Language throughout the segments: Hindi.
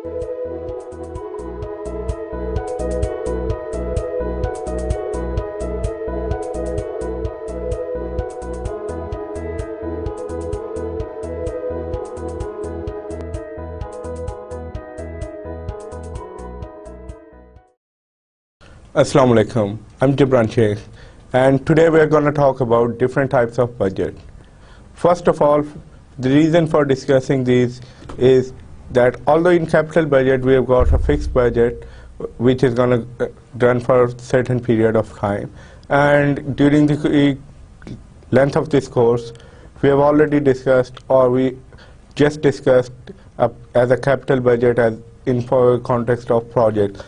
Assalamu alaikum. I'm Gibran Sheikh, and today we are going to talk about different types of budget. First of all, the reason for discussing these is that although in capital budget we have got a fixed budget which is going to run for a certain period of time, and during the length of this course we have already discussed, or we just discussed as a capital budget as in for context of project.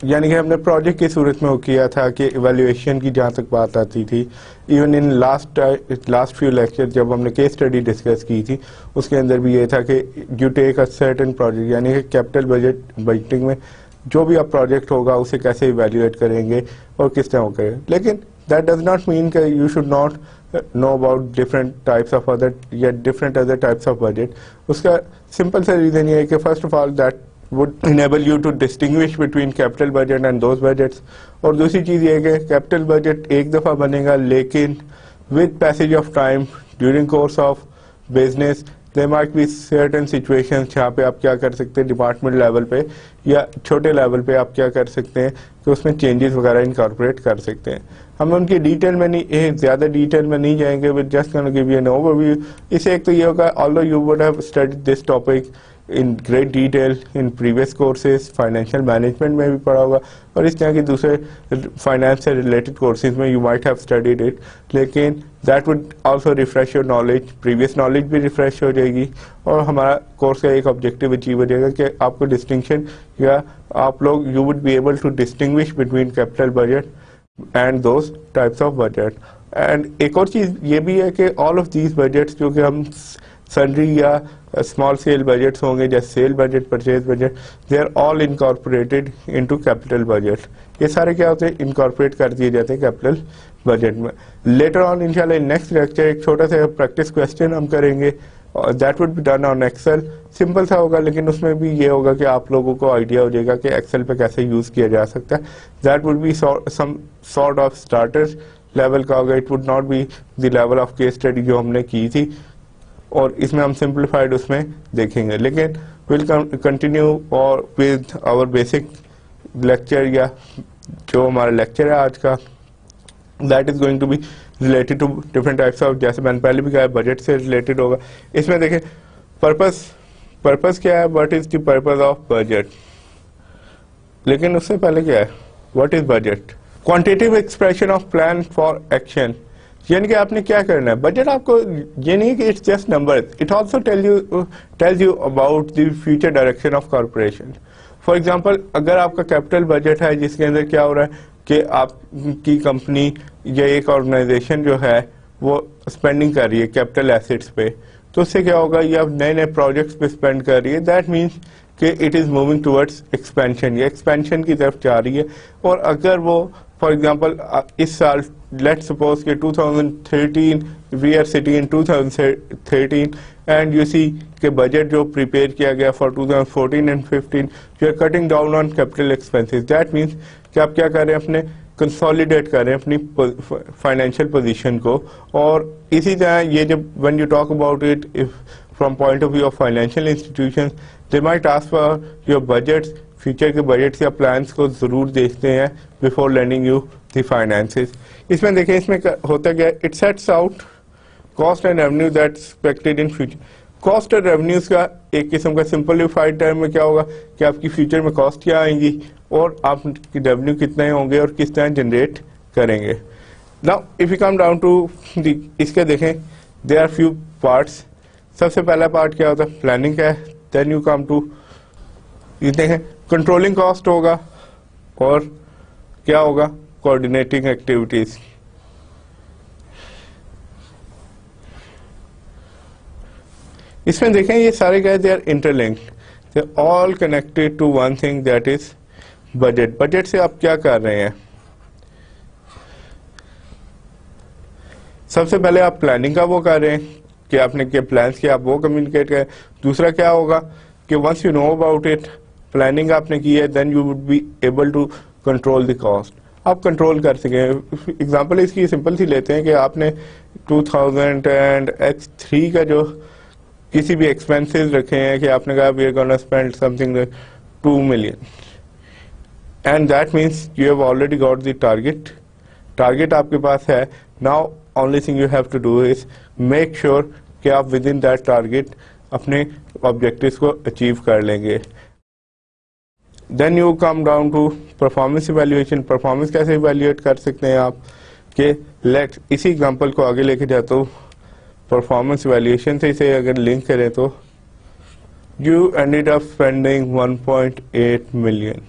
यानी कि हमने प्रोजेक्ट की सूरत में वो किया था कि इवैल्यूएशन की जहाँ तक बात आती थी, even in last few lecture जब हमने केस स्टडी डिस्कस की थी उसके अंदर भी ये था कि you take a certain project, यानी कि कैपिटल बजटिंग में जो भी आप प्रोजेक्ट होगा उसे कैसे इवैल्यूएट करेंगे और किस तरह करेंगे. लेकिन दैट डज नॉट मीन कि you should not know about different types of other या different other types of budget. उसका सिंपल सा रीज़न ये है कि first of all that would enable you to distinguish between capital budget and those budgets. और दूसरी चीज़ ये है कि capital budget एक दफ़ा बनेगा, लेकिन with passage of time during course of business there might be certain situations जहाँ पे आप क्या कर सकते हैं डिपार्टमेंट लेवल पे या छोटे लेवल पे आप क्या कर सकते हैं कि उसमें चेंजेस वगैरह इनकॉर्पोरेट कर सकते हैं. हम उनकी डिटेल में नहीं, ज़्यादा डिटेल में नहीं जाएंगे, with just gonna give you an overview. इससे एक तो ये होगा, although you would have studied this topic in great detail in previous courses, financial management में भी पढ़ा होगा और इस तरह के दूसरे finance से related courses में you might have studied it, लेकिन that would also refresh your knowledge, previous knowledge भी refresh हो जाएगी और हमारा कोर्स का एक objective achieve हो जाएगा कि आपको distinction या आप लोग you would be able to distinguish between capital budget and those types of budget. And एक और चीज़ ये भी है कि all of these budgets जो कि हम सन्ड्री या स्मॉल स्केल बजट्स होंगे जैसे sale budget, purchase budget, they are all incorporated into capital budget. ये सारे क्या होते हैं, इनकॉर्पोरेट कर दिए जाते हैं कैपिटल बजट में. लेटर ऑन इंशाल्लाह इन नेक्स्ट लेक्चर एक छोटा सा प्रैक्टिस क्वेश्चन हम करेंगे, that would be done on Excel. Simple सा होगा, लेकिन उसमें भी ये होगा कि आप लोगों को आइडिया हो जाएगा कि एक्सेल पे कैसे यूज़ किया जा सकता है. That would be some sort of starter level का होगा. It would not be the level of case study जो हमने की थी, और इसमें हम सिंप्लीफाइड उसमें देखेंगे. लेकिन विल कंटिन्यू और विद आवर बेसिक लेक्चर, या जो हमारा लेक्चर है आज का, that is going to be related to different types of, जैसे मैंने पहले भी कहा बजट से रिलेटेड होगा. इसमें देखें पर्पस क्या है, what is the purpose of budget. लेकिन उससे पहले क्या है, what is budget. Quantitative expression of plan for action, यानी कि आपने क्या करना है. बजट आपको ये नहीं कि it's just number, it also tells you about the future direction of corporation. For example, अगर आपका कैपिटल बजट है जिसके अंदर क्या हो रहा है कि आपकी कंपनी या एक ऑर्गेनाइजेशन जो है वो स्पेंडिंग कर रही है कैपिटल एसेट्स पे, तो उससे क्या होगा, ये आप नए नए प्रोजेक्ट्स पे स्पेंड कर रही है. दैट मीन्स कि it is moving towards expansion, या एक्सपेंशन की तरफ जा रही है. और अगर वो फॉर एग्जांपल इस साल let's suppose कि 2013 we are sitting in 2013 and you see कि बजट जो प्रिपेयर किया गया for 2014 and 15 you are cutting down on capital expenses. that means कि आप क्या कर रहे हैं, अपने कंसोलिडेट कर रहे हैं अपनी फाइनेंशियल पोजीशन को. और इसी तरह ये जब when you talk about it if from point of view of financial institutions they might ask for your budgets, future के बजट्स या प्लान्स को जरूर देखते हैं before lending you the finances. इसमें देखें, इसमें होता क्या है, it sets out cost and revenue that expected in future. Cost और रेवेन्यूज का एक किस्म का सिंपलीफाइड टर्म में क्या होगा कि आपकी फ्यूचर में कॉस्ट क्या आएंगी और आपकी रेवेन्यू कितने होंगे और किस तरह जनरेट करेंगे. Now if you come down to इसके देखें, देयर आर फ्यू पार्ट्स. सबसे पहला पार्ट क्या होता है, प्लानिंग का है. देन यू कम टू ये देखें, कंट्रोलिंग कॉस्ट होगा और क्या होगा, कोऑर्डिनेटिंग एक्टिविटीज. इसमें देखें ये सारे क्या, they are interlinked, they all connected to one thing that is budget. Budget से आप क्या कर रहे हैं, सबसे पहले आप प्लानिंग का वो कर रहे हैं कि आपने क्या प्लान्स किया आप वो कम्युनिकेट करें. दूसरा क्या होगा कि once you know about it planning आपने की है, then you would be able to control the cost. आप कंट्रोल कर सकें। एग्जांपल इसकी सिंपल सी लेते हैं कि आपने 2003 का जो किसी भी एक्सपेंसेस रखे हैं कि आपने कहा we are gonna spend something 2 million and that means you have already got the target आपके पास है। Now only thing you have to do is make sure कि आप विद इन दैट टारगेट अपने ऑब्जेक्टिव्स को अचीव कर लेंगे। देन यू कम डाउन टू परफॉर्मेंस इवैल्यूएशन। परफॉर्मेंस कैसे इवैल्यूएट कर सकते हैं आप कि लेट इसी एग्जांपल को आगे लेके जाता हूँ। परफॉर्मेंस इवैल्यूएशन से इसे अगर लिंक करें तो you ended up spending 1.8 million,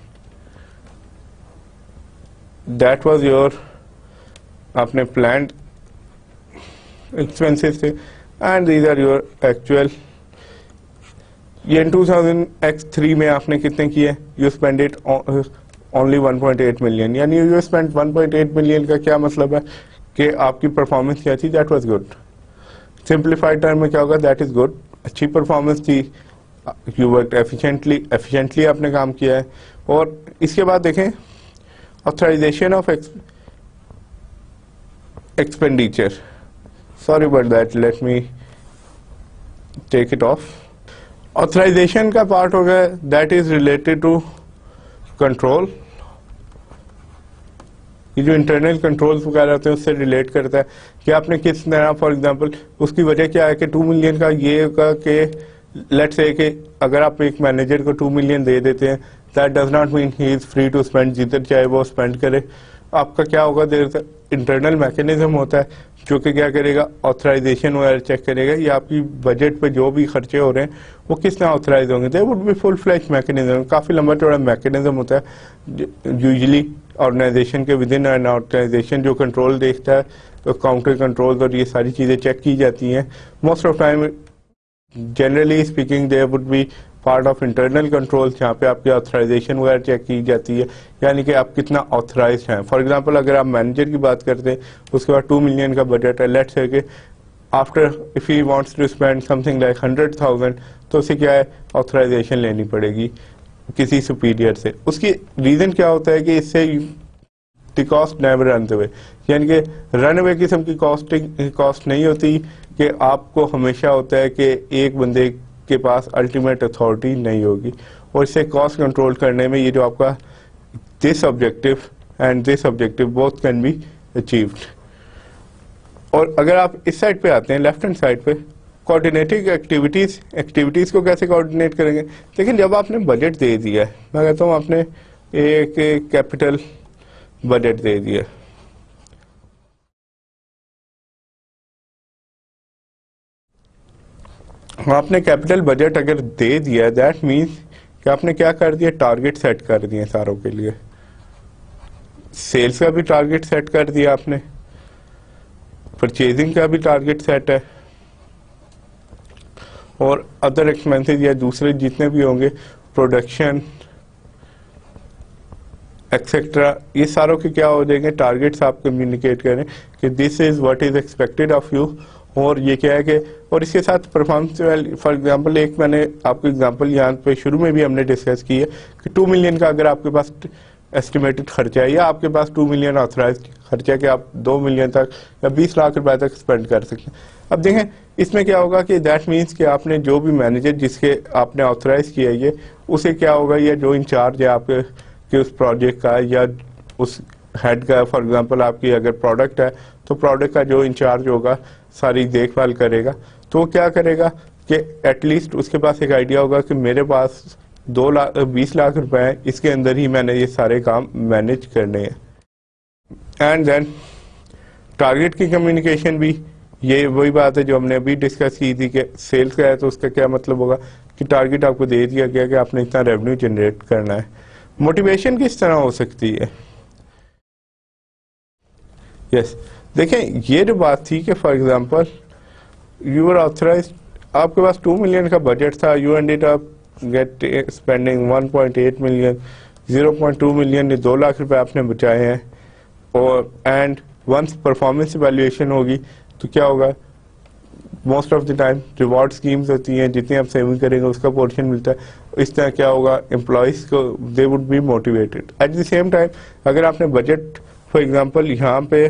that was your आपने प्लान्ड एक्सपेंसेस थे and these are your actual. ये 2003 में आपने कितने किए? You spend it only 1.8 million, यानी यू स्पेंड 1.8 million का क्या मतलब है कि आपकी परफॉर्मेंस क्या थी? That was good. Simplified term में क्या होगा? That is good. अच्छी परफॉर्मेंस थी, यू वर्क एफिशिएंटली आपने काम किया है। और इसके बाद देखें authorization of expenditure, sorry about that, let me take it off. Authorization का पार्ट हो गया that is related to control. ये जो इंटरनल कंट्रोल्स वगैरह होते हैं उससे रिलेट करता है कि आपने किस तरह, फॉर एग्जांपल उसकी वजह क्या है कि 2 million का ये होगा कि लेट्स से कि अगर आप एक मैनेजर को 2 million दे देते हैं, that does not mean he is free to spend, जिधर चाहे वो स्पेंड करे। आपका क्या होगा, देर इंटरनल मैकेनिज्म होता है जो कि क्या करेगा, ऑथराइजेशन वगैरह चेक करेगा या आपकी बजट पे जो भी खर्चे हो रहे हैं वो किस तरह ऑथराइज होंगे। दे would B full flash mechanism, काफ़ी लंबा चौड़ा मैकेनिज्म होता है यूजली ऑर्गेनाइजेशन के विद इन एन ऑर्गेनाइजेशन जो कंट्रोल देखता है, तो काउंटर कंट्रोल और ये सारी चीज़ें चेक की जाती हैं। Most of time generally speaking they would B part of internal control जहाँ पे आपकी ऑथराइजेशन वगैरह चेक की जाती है, यानी कि आप कितना ऑथराइज हैं। फॉर एग्जांपल अगर आप मैनेजर की बात करते हैं, उसके बाद 2 million का बजट है, लेट्स से कि after if he wants to spend something like 100,000, तो उसे क्या है, ऑथराइजेशन लेनी पड़ेगी किसी सुपीरियर से। उसकी रीज़न क्या होता है कि इससे the cost never run away, यानी कि रन अवे किस्म की कॉस्ट नहीं होती कि आपको हमेशा होता है कि एक बंदे के पास अल्टीमेट अथॉरिटी नहीं होगी, और इससे कॉस्ट कंट्रोल करने में ये जो आपका this objective and this objective both can be achieved. और अगर आप इस साइड पे आते हैं, लेफ्ट हैंड साइड पे, कोऑर्डिनेटिंग एक्टिविटीज को कैसे कोऑर्डिनेट करेंगे। लेकिन जब आपने बजट दे दिया है, मैं कहता हूँ आपने एक कैपिटल बजट दे दिया, आपने कैपिटल बजट अगर दे दिया, दैट मीन्स कि आपने क्या कर दिया, टारगेट सेट कर दिए सारों के लिए। सेल्स का भी टारगेट सेट कर दिया आपने, परचेजिंग का भी टारगेट सेट है, और अदर एक्सपेंसेस या दूसरे जितने भी होंगे, प्रोडक्शन एक्सेट्रा, ये सारों के क्या हो जाएंगे, टारगेट्स आप कम्युनिकेट करें कि this is what is expected of you. और ये क्या है कि, और इसके साथ परफॉर्मेंस, फॉर एग्जांपल एक मैंने आपको एग्जांपल यहाँ पे शुरू में भी हमने डिस्कस की है कि 2 million का अगर आपके पास एस्टिमेटेड खर्चा है, या आपके पास 2 million ऑथराइज खर्चा है कि आप 2 million तक या 20 लाख रुपए तक स्पेंड कर सकते हैं। अब देखें इसमें क्या होगा कि दैट मीन्स कि आपने जो भी मैनेजर जिसके आपने ऑथराइज किया ये, उसे क्या होगा, या जो इंचार्ज है आपके कि उस प्रोजेक्ट का या उस हेड का, फॉर एग्जांपल आपकी अगर प्रोडक्ट है तो प्रोडक्ट का जो इंचार्ज होगा सारी देखभाल करेगा, तो वो क्या करेगा कि एटलीस्ट उसके पास एक आइडिया होगा कि मेरे पास 20 लाख रुपए हैं, इसके अंदर ही मैंने ये सारे काम मैनेज करने हैं। एंड देन टारगेट की कम्युनिकेशन भी ये वही बात है जो हमने अभी डिस्कस की थी कि सेल्स का है तो उसका क्या मतलब होगा कि टारगेट आपको दे दिया गया कि आपने इतना रेवेन्यू जनरेट करना है। मोटिवेशन किस तरह हो सकती है, यस देखें ये जो बात थी कि for example you are authorized, आपके पास 2 million का बजट था, you ended up get spending 1.8 million, 0.2 million, 2 lakh रुपए आपने बचाए हैं। और एंड वंस परफॉर्मेंस इवैल्यूएशन होगी तो क्या होगा, most of the time reward schemes होती हैं, जितनी आप सेविंग करेंगे उसका पोर्शन मिलता है। इस तरह क्या होगा, एम्प्लॉयज़ को दे would be motivated. At the same time अगर आपने बजट फॉर एग्जांपल यहाँ पे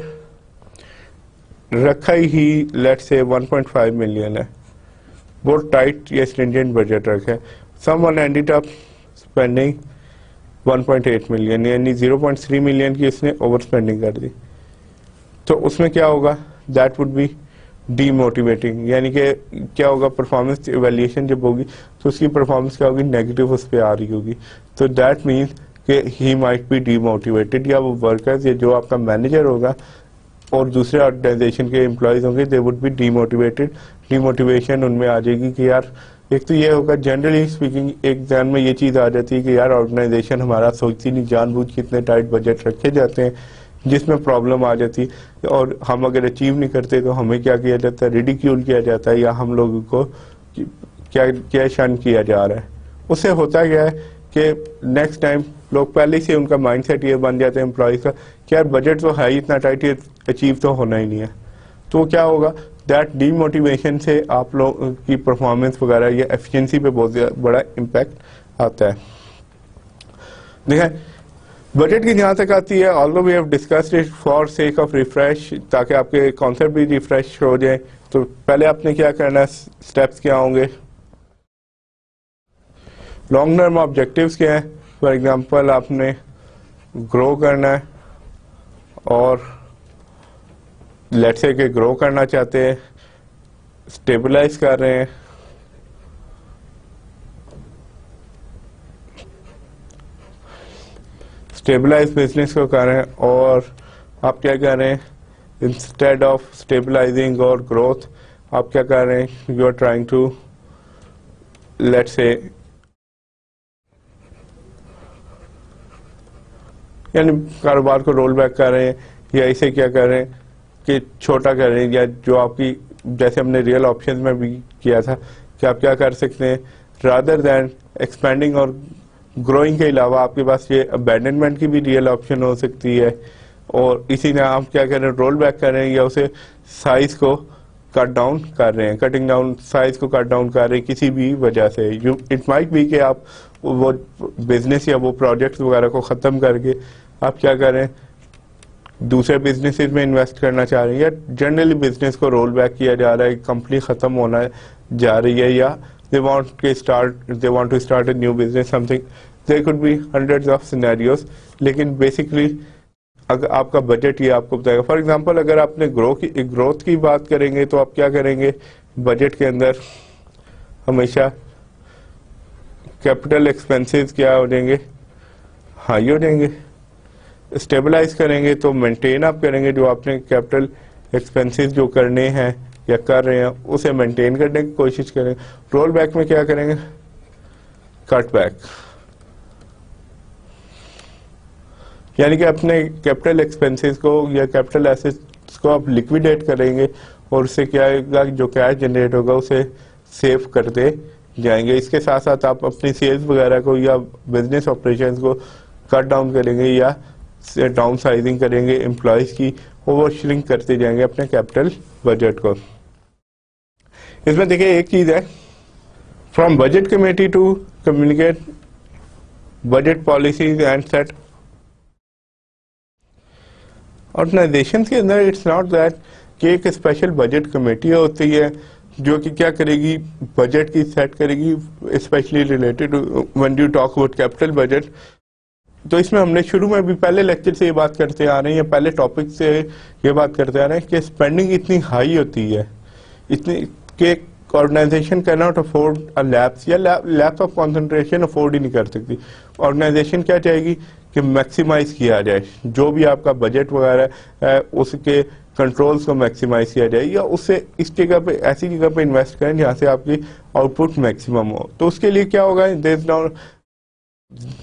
रखा ही लेट्स से 1.5 मिलियन है, बहुत टाइट या स्ट्रिंजेंट बजट रखा है, someone ended up spending 1.8 million, यानी 0.3 मिलियन की उसने ओवर स्पेंडिंग कर दी, तो उसमें क्या होगा, दैट वुड बी डीमोटिवेटिंग। यानी कि क्या होगा, परफॉर्मेंस इवैल्यूएशन जब होगी तो उसकी परफॉर्मेंस क्या होगी, नेगेटिव उस पर आ रही होगी, तो दैट मीन्स कि ही माइट बी डीमोटिवेटेड, या वो वर्कर्स या जो आपका मैनेजर होगा और दूसरे ऑर्गेनाइजेशन के एम्प्लॉयज होंगे, दे वुड बी डीमोटिवेटेड। डीमोटिवेशन उनमें आ जाएगी कि यार, एक तो ये होगा जनरली स्पीकिंग, एक ध्यान में ये चीज़ आ जाती है कि यार ऑर्गेनाइजेशन हमारा सोचती नहीं, जानबूझ के इतने टाइट बजट रखे जाते हैं जिसमें प्रॉब्लम आ जाती है, और हम अगर अचीव नहीं करते तो हमें क्या किया जाता है, रिडिक्यूल किया जाता है, या हम लोगों को क्या शन किया जा रहा है। उससे होता क्या है कि नेक्स्ट टाइम लोग पहले से उनका माइंडसेट ये बन जाता है एम्प्लॉयज़ का कि यार बजट तो है ही इतना टाइट, ये अचीव तो होना ही नहीं है। तो क्या होगा, दैट डीमोटिवेशन से आप लोग की परफॉर्मेंस वगैरह या एफिशिएंसी पे बहुत बड़ा इम्पैक्ट आता है। देखें, बजट की जहाँ तक आती है, although we have discussed it for sake of refresh, ताकि आपके कॉन्सेप्ट भी रिफ्रेश हो जाए, तो पहले आपने क्या करना है, स्टेप्स क्या होंगे, लॉन्ग टर्म ऑब्जेक्टिव्स क्या है। फॉर एग्जांपल आपने ग्रो करना है, और लेट्स से कि ग्रो करना चाहते हैं, स्टेबलाइज कर रहे हैं, स्टेबलाइज बिजनेस को कर रहे हैं, और आप क्या कर रहे हैं, इंस्टेड ऑफ स्टेबलाइजिंग और ग्रोथ आप क्या कर रहे हैं, you are trying to let's say, यानी कारोबार को रोल बैक कर रहे हैं, या इसे क्या कर रहे हैं कि छोटा कर रहे हैं, या जो आपकी जैसे हमने रियल ऑप्शन में भी किया था कि आप क्या कर सकते हैं, रादर दैन एक्सपेंडिंग और ग्रोइंग के अलावा आपके पास ये अबैंडनमेंट की भी रियल ऑप्शन हो सकती है, और इसी में आप क्या कर रहे हैं, रोल बैक कर रहे हैं, या उसे साइज को कट डाउन कर रहे हैं, कटिंग डाउन, साइज को कट डाउन कर रहे हैं किसी भी वजह से। इट माइट बी कि आप वो बिजनेस या वो प्रोजेक्ट्स वगैरह को ख़त्म करके आप क्या कर रहे हैं, दूसरे बिजनेसेस में इन्वेस्ट करना चाह रहे हैं, या जनरली बिजनेस को रोल बैक किया जा रहा है, कंपनी ख़त्म होना जा रही है, या they want to start a new business, something, there could be hundreds of scenarios, लेकिन बेसिकली अगर आपका बजट ये आपको बताएगा। फॉर एग्जांपल अगर आपने ग्रोथ की बात करेंगे तो आप क्या करेंगे, बजट के अंदर हमेशा कैपिटल एक्सपेंसेस क्या हो जाएंगे, हाई हो जाएंगे। स्टेबलाइज करेंगे तो मेंटेन आप करेंगे, जो आपने कैपिटल एक्सपेंसेस जो करने हैं या कर रहे हैं उसे मेंटेन करने की कोशिश करें। रोल बैक में क्या करेंगे, कट बैक, यानी कि अपने कैपिटल एक्सपेंसेस को या कैपिटल एसेट्स को आप लिक्विडेट करेंगे, और उससे क्या होगा, जो कैश जनरेट होगा उसे सेव करते जाएंगे। इसके साथ साथ आप अपनी सेल्स वगैरह को या बिजनेस ऑपरेशंस को कट डाउन करेंगे, या डाउन साइजिंग करेंगे एम्प्लॉयज की, ओवर श्रिंक करते जाएंगे अपने कैपिटल बजट को। इसमें देखिए एक चीज है, from budget committee to communicate budget policies and set organization के अंदर, इट्स नॉट दैट कि एक स्पेशल बजट कमेटी होती है जो कि क्या करेगी, बजट की सेट करेगी, specially related when you talk about capital budget. तो इसमें हमने शुरू में भी पहले लेक्चर से ये बात करते आ रहे हैं, पहले टॉपिक से ये बात करते आ रहे हैं कि स्पेंडिंग इतनी हाई होती है, इतनी कि organization can not afford a lapse, या लैप्स ऑफ कंसंट्रेशन अफोर्ड ही नहीं कर सकती। ऑर्गेनाइजेशन क्या चाहेगी कि मैक्सिमाइज किया जाए, जो भी आपका बजट वगैरह है उसके कंट्रोल्स को मैक्सिमाइज किया जाए, या उससे इस जगह पे, ऐसी जगह पे इन्वेस्ट करें जहाँ से आपकी आउटपुट मैक्सिमम हो। तो उसके लिए क्या होगा,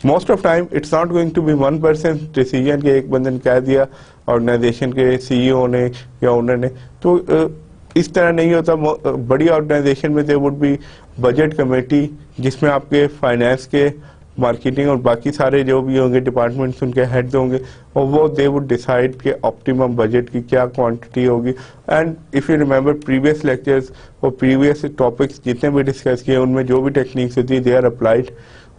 most of time it's not going to be 1% decision के एक बंदे ने कह दिया ऑर्गेनाइजेशन के सीईओ ने या ओनर ने, तो इस तरह नहीं होता। बड़ी ऑर्गेनाइजेशन में there would be budget committee जिसमें आपके फाइनेंस के मार्केटिंग और बाकी सारे जो भी होंगे डिपार्टमेंट्स उनके हेड्स होंगे, और वो दे वुड डिसाइड कि ऑप्टिमम बजट की क्या क्वांटिटी होगी। And if you remember previous lectures और प्रीवियस टॉपिक्स जितने भी डिस्कस किए, उनमें जो भी टेक्निक्स होती है दे आर अप्लाइड,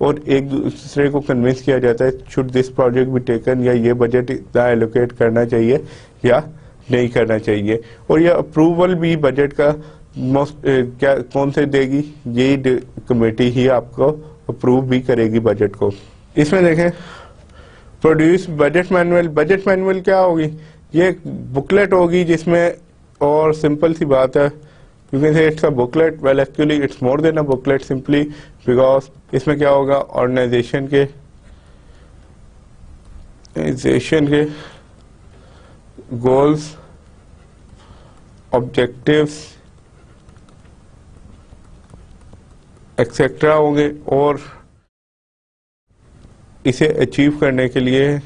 और एक दूसरे को कन्विंस किया जाता है शुड दिस प्रोजेक्ट भी टेकन, या ये बजट इतना एलोकेट करना चाहिए या नहीं करना चाहिए। और ये अप्रूवल भी बजट का क्या कौन से देगी, यही कमेटी ही आपको अप्रूव भी करेगी बजट को। इसमें देखें produce budget manual. Budget manual क्या होगी, ये एक बुकलेट होगी जिसमें, और सिंपल सी बात है, you can say it's a booklet, well actually it's more than a booklet simply because इसमें क्या होगा, ऑर्गेनाइजेशन के गोल्स, ऑब्जेक्टिव्स एक्सेट्रा होंगे, और इसे अचीव करने के लिए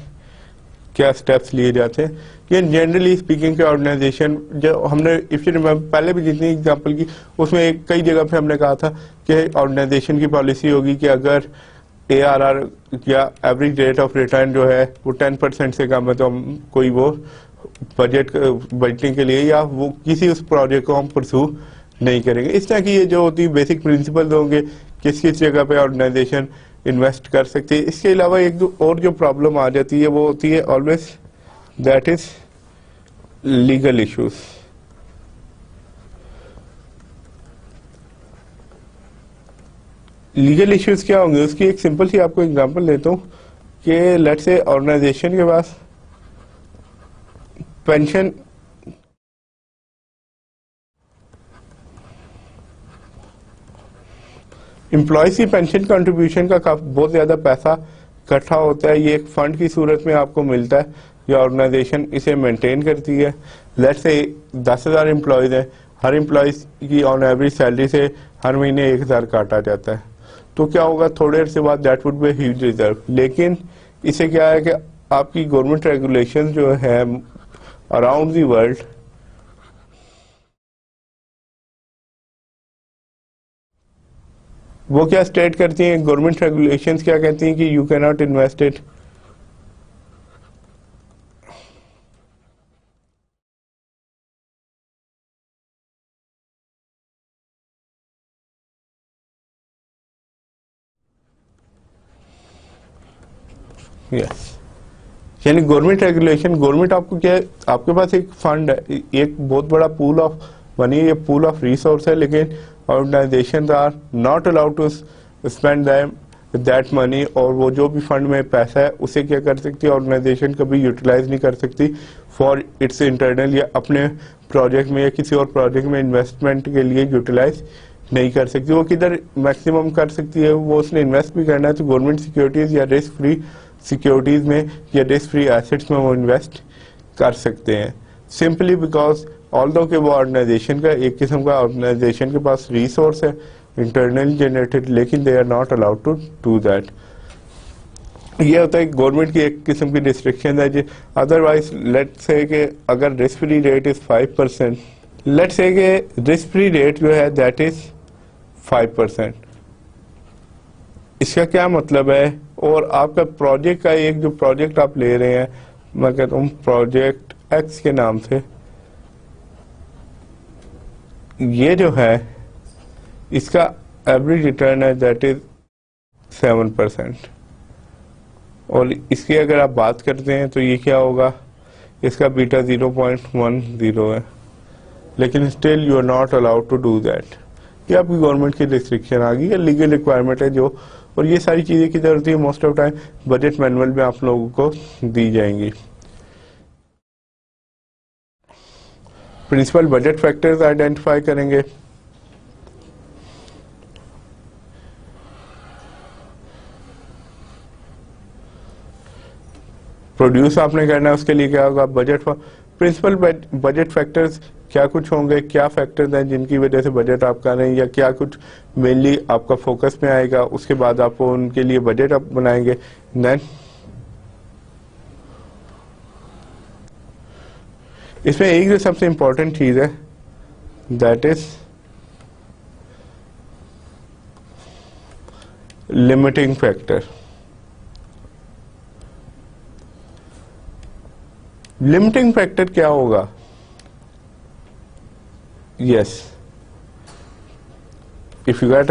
क्या स्टेप्स लिए जाते हैं। ये जनरली स्पीकिंग के ऑर्गेनाइजेशन, जो हमने इफ यू रिमेंबर पहले भी जितनी एग्जांपल की, उसमें एक कई जगह पे हमने कहा था कि ऑर्गेनाइजेशन की पॉलिसी होगी कि अगर ARR या एवरेज रेट ऑफ रिटर्न जो है वो 10% से कम है तो हम कोई वो बजटिंग के लिए या वो किसी उस प्रोजेक्ट को हम परसू नहीं करेंगे। इस तरह की ये जो होती है बेसिक प्रिंसिपल्स होंगे किस किस जगह पे ऑर्गेनाइजेशन इन्वेस्ट कर सकती है। इसके अलावा एक और जो प्रॉब्लम आ जाती है वो होती है always, that is legal issues. Legal issues क्या होंगे, उसकी एक सिंपल सी आपको एग्जांपल देता हूँ कि लेट्स से ऑर्गेनाइजेशन के पास पेंशन एम्प्लॉयज की पेंशन कंट्रीब्यूशन का बहुत ज्यादा पैसा इकट्ठा होता है। ये एक फंड की सूरत में आपको मिलता है, ये ऑर्गेनाइजेशन इसे मेंटेन करती है। लेट्स से 10,000 एम्प्लॉयज हैं, हर एम्प्लॉयज की ऑन एवरेज सैलरी से हर महीने 1,000 काटा जाता है, तो क्या होगा थोड़े अरसे बाद that would be huge reserve. लेकिन इसे क्या है कि आपकी गवर्नमेंट रेगुलेशन जो है अराउंड दी वर्ल्ड, वो क्या स्टेट करती हैं, गवर्नमेंट रेगुलेशंस क्या कहती हैं कि you can not invest it yes. यानी गवर्नमेंट रेगुलेशन, गवर्नमेंट आपको क्या है, आपके पास एक फंड है, एक बहुत बड़ा पूल ऑफ मनी, ये पूल ऑफ रिसोर्स है, लेकिन organization are not allowed to spend that money, और वो जो भी फंड में पैसा है उसे क्या कर सकती है ऑर्गेनाइजेशन कभी यूटिलाइज नहीं कर सकती फॉर इट्स इंटरनल, या अपने प्रोजेक्ट में या किसी और प्रोजेक्ट में इन्वेस्टमेंट के लिए यूटिलाइज नहीं कर सकती। वो किधर मैक्सिमम कर सकती है, वो उसने इन्वेस्ट भी करना है तो गवर्नमेंट सिक्योरिटीज या रिस्क फ्री सिक्योरिटीज में या रिस्क फ्री एसेट्स में वो इन्वेस्ट कर सकते हैं, सिंपली बिकॉज ऑल्दो कि वो ऑर्गेनाइजेशन का एक किस्म का ऑर्गेनाइजेशन के पास रिसोर्स है इंटरनली जनरेटेड, लेकिन they are not allowed to do that. ये होता है गवर्नमेंट की एक किस्म की रिस्ट्रिक्शन है। अदरवाइज लेट्स से कि अगर risk free rate is 5%, let's say कि रिस्क फ्री रेट जो है दैट इज 5%, इसका क्या मतलब है, और आपका प्रोजेक्ट का एक जो प्रोजेक्ट आप ले रहे हैं, मैं कहता हूँ प्रोजेक्ट एक्स के नाम से, ये जो है इसका एवरेज रिटर्न है दैट इज 7%, और इसकी अगर आप बात करते हैं तो ये क्या होगा, इसका बीटा 0.10 है, लेकिन still you are not allowed to do that. ये आपकी गवर्नमेंट की रिस्ट्रिक्शन आ गई है, लीगल रिक्वायरमेंट है जो, और ये सारी चीजें की जरूरत है most of time budget manual में आप लोगों को दी जाएंगी। प्रिंसिपल बजट फैक्टर्स आइडेंटिफाई करेंगे, प्रोड्यूस आपने करना है, उसके लिए क्या होगा बजट। प्रिंसिपल बजट फैक्टर्स क्या कुछ होंगे, क्या फैक्टर्स हैं जिनकी वजह से बजट आप कर रहे हैं, या क्या कुछ मेनली आपका फोकस में आएगा, उसके बाद आप उनके लिए बजट आप बनाएंगे। देन इसमें एक जो सबसे इंपॉर्टेंट चीज है that is limiting factor. Limiting factor क्या होगा? यस, इफ यू गेट,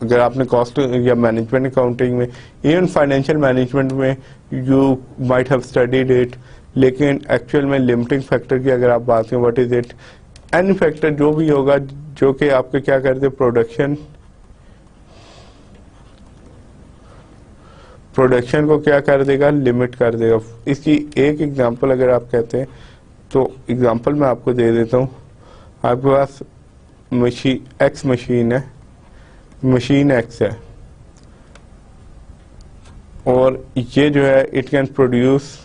अगर आपने कॉस्ट या मैनेजमेंट अकाउंटिंग में, इवन फाइनेंशियल मैनेजमेंट में you might have studied it, लेकिन एक्चुअल में लिमिटिंग फैक्टर की अगर आप बात करें, what is it? Any factor जो भी होगा जो कि आपके क्या करते, प्रोडक्शन को क्या कर देगा, लिमिट कर देगा। इसकी एक एग्जांपल अगर आप कहते हैं तो एग्जांपल मैं आपको दे देता हूँ। आपके पास एक्स मशीन है, मशीन एक्स है, और ये जो है इट कैन प्रोड्यूस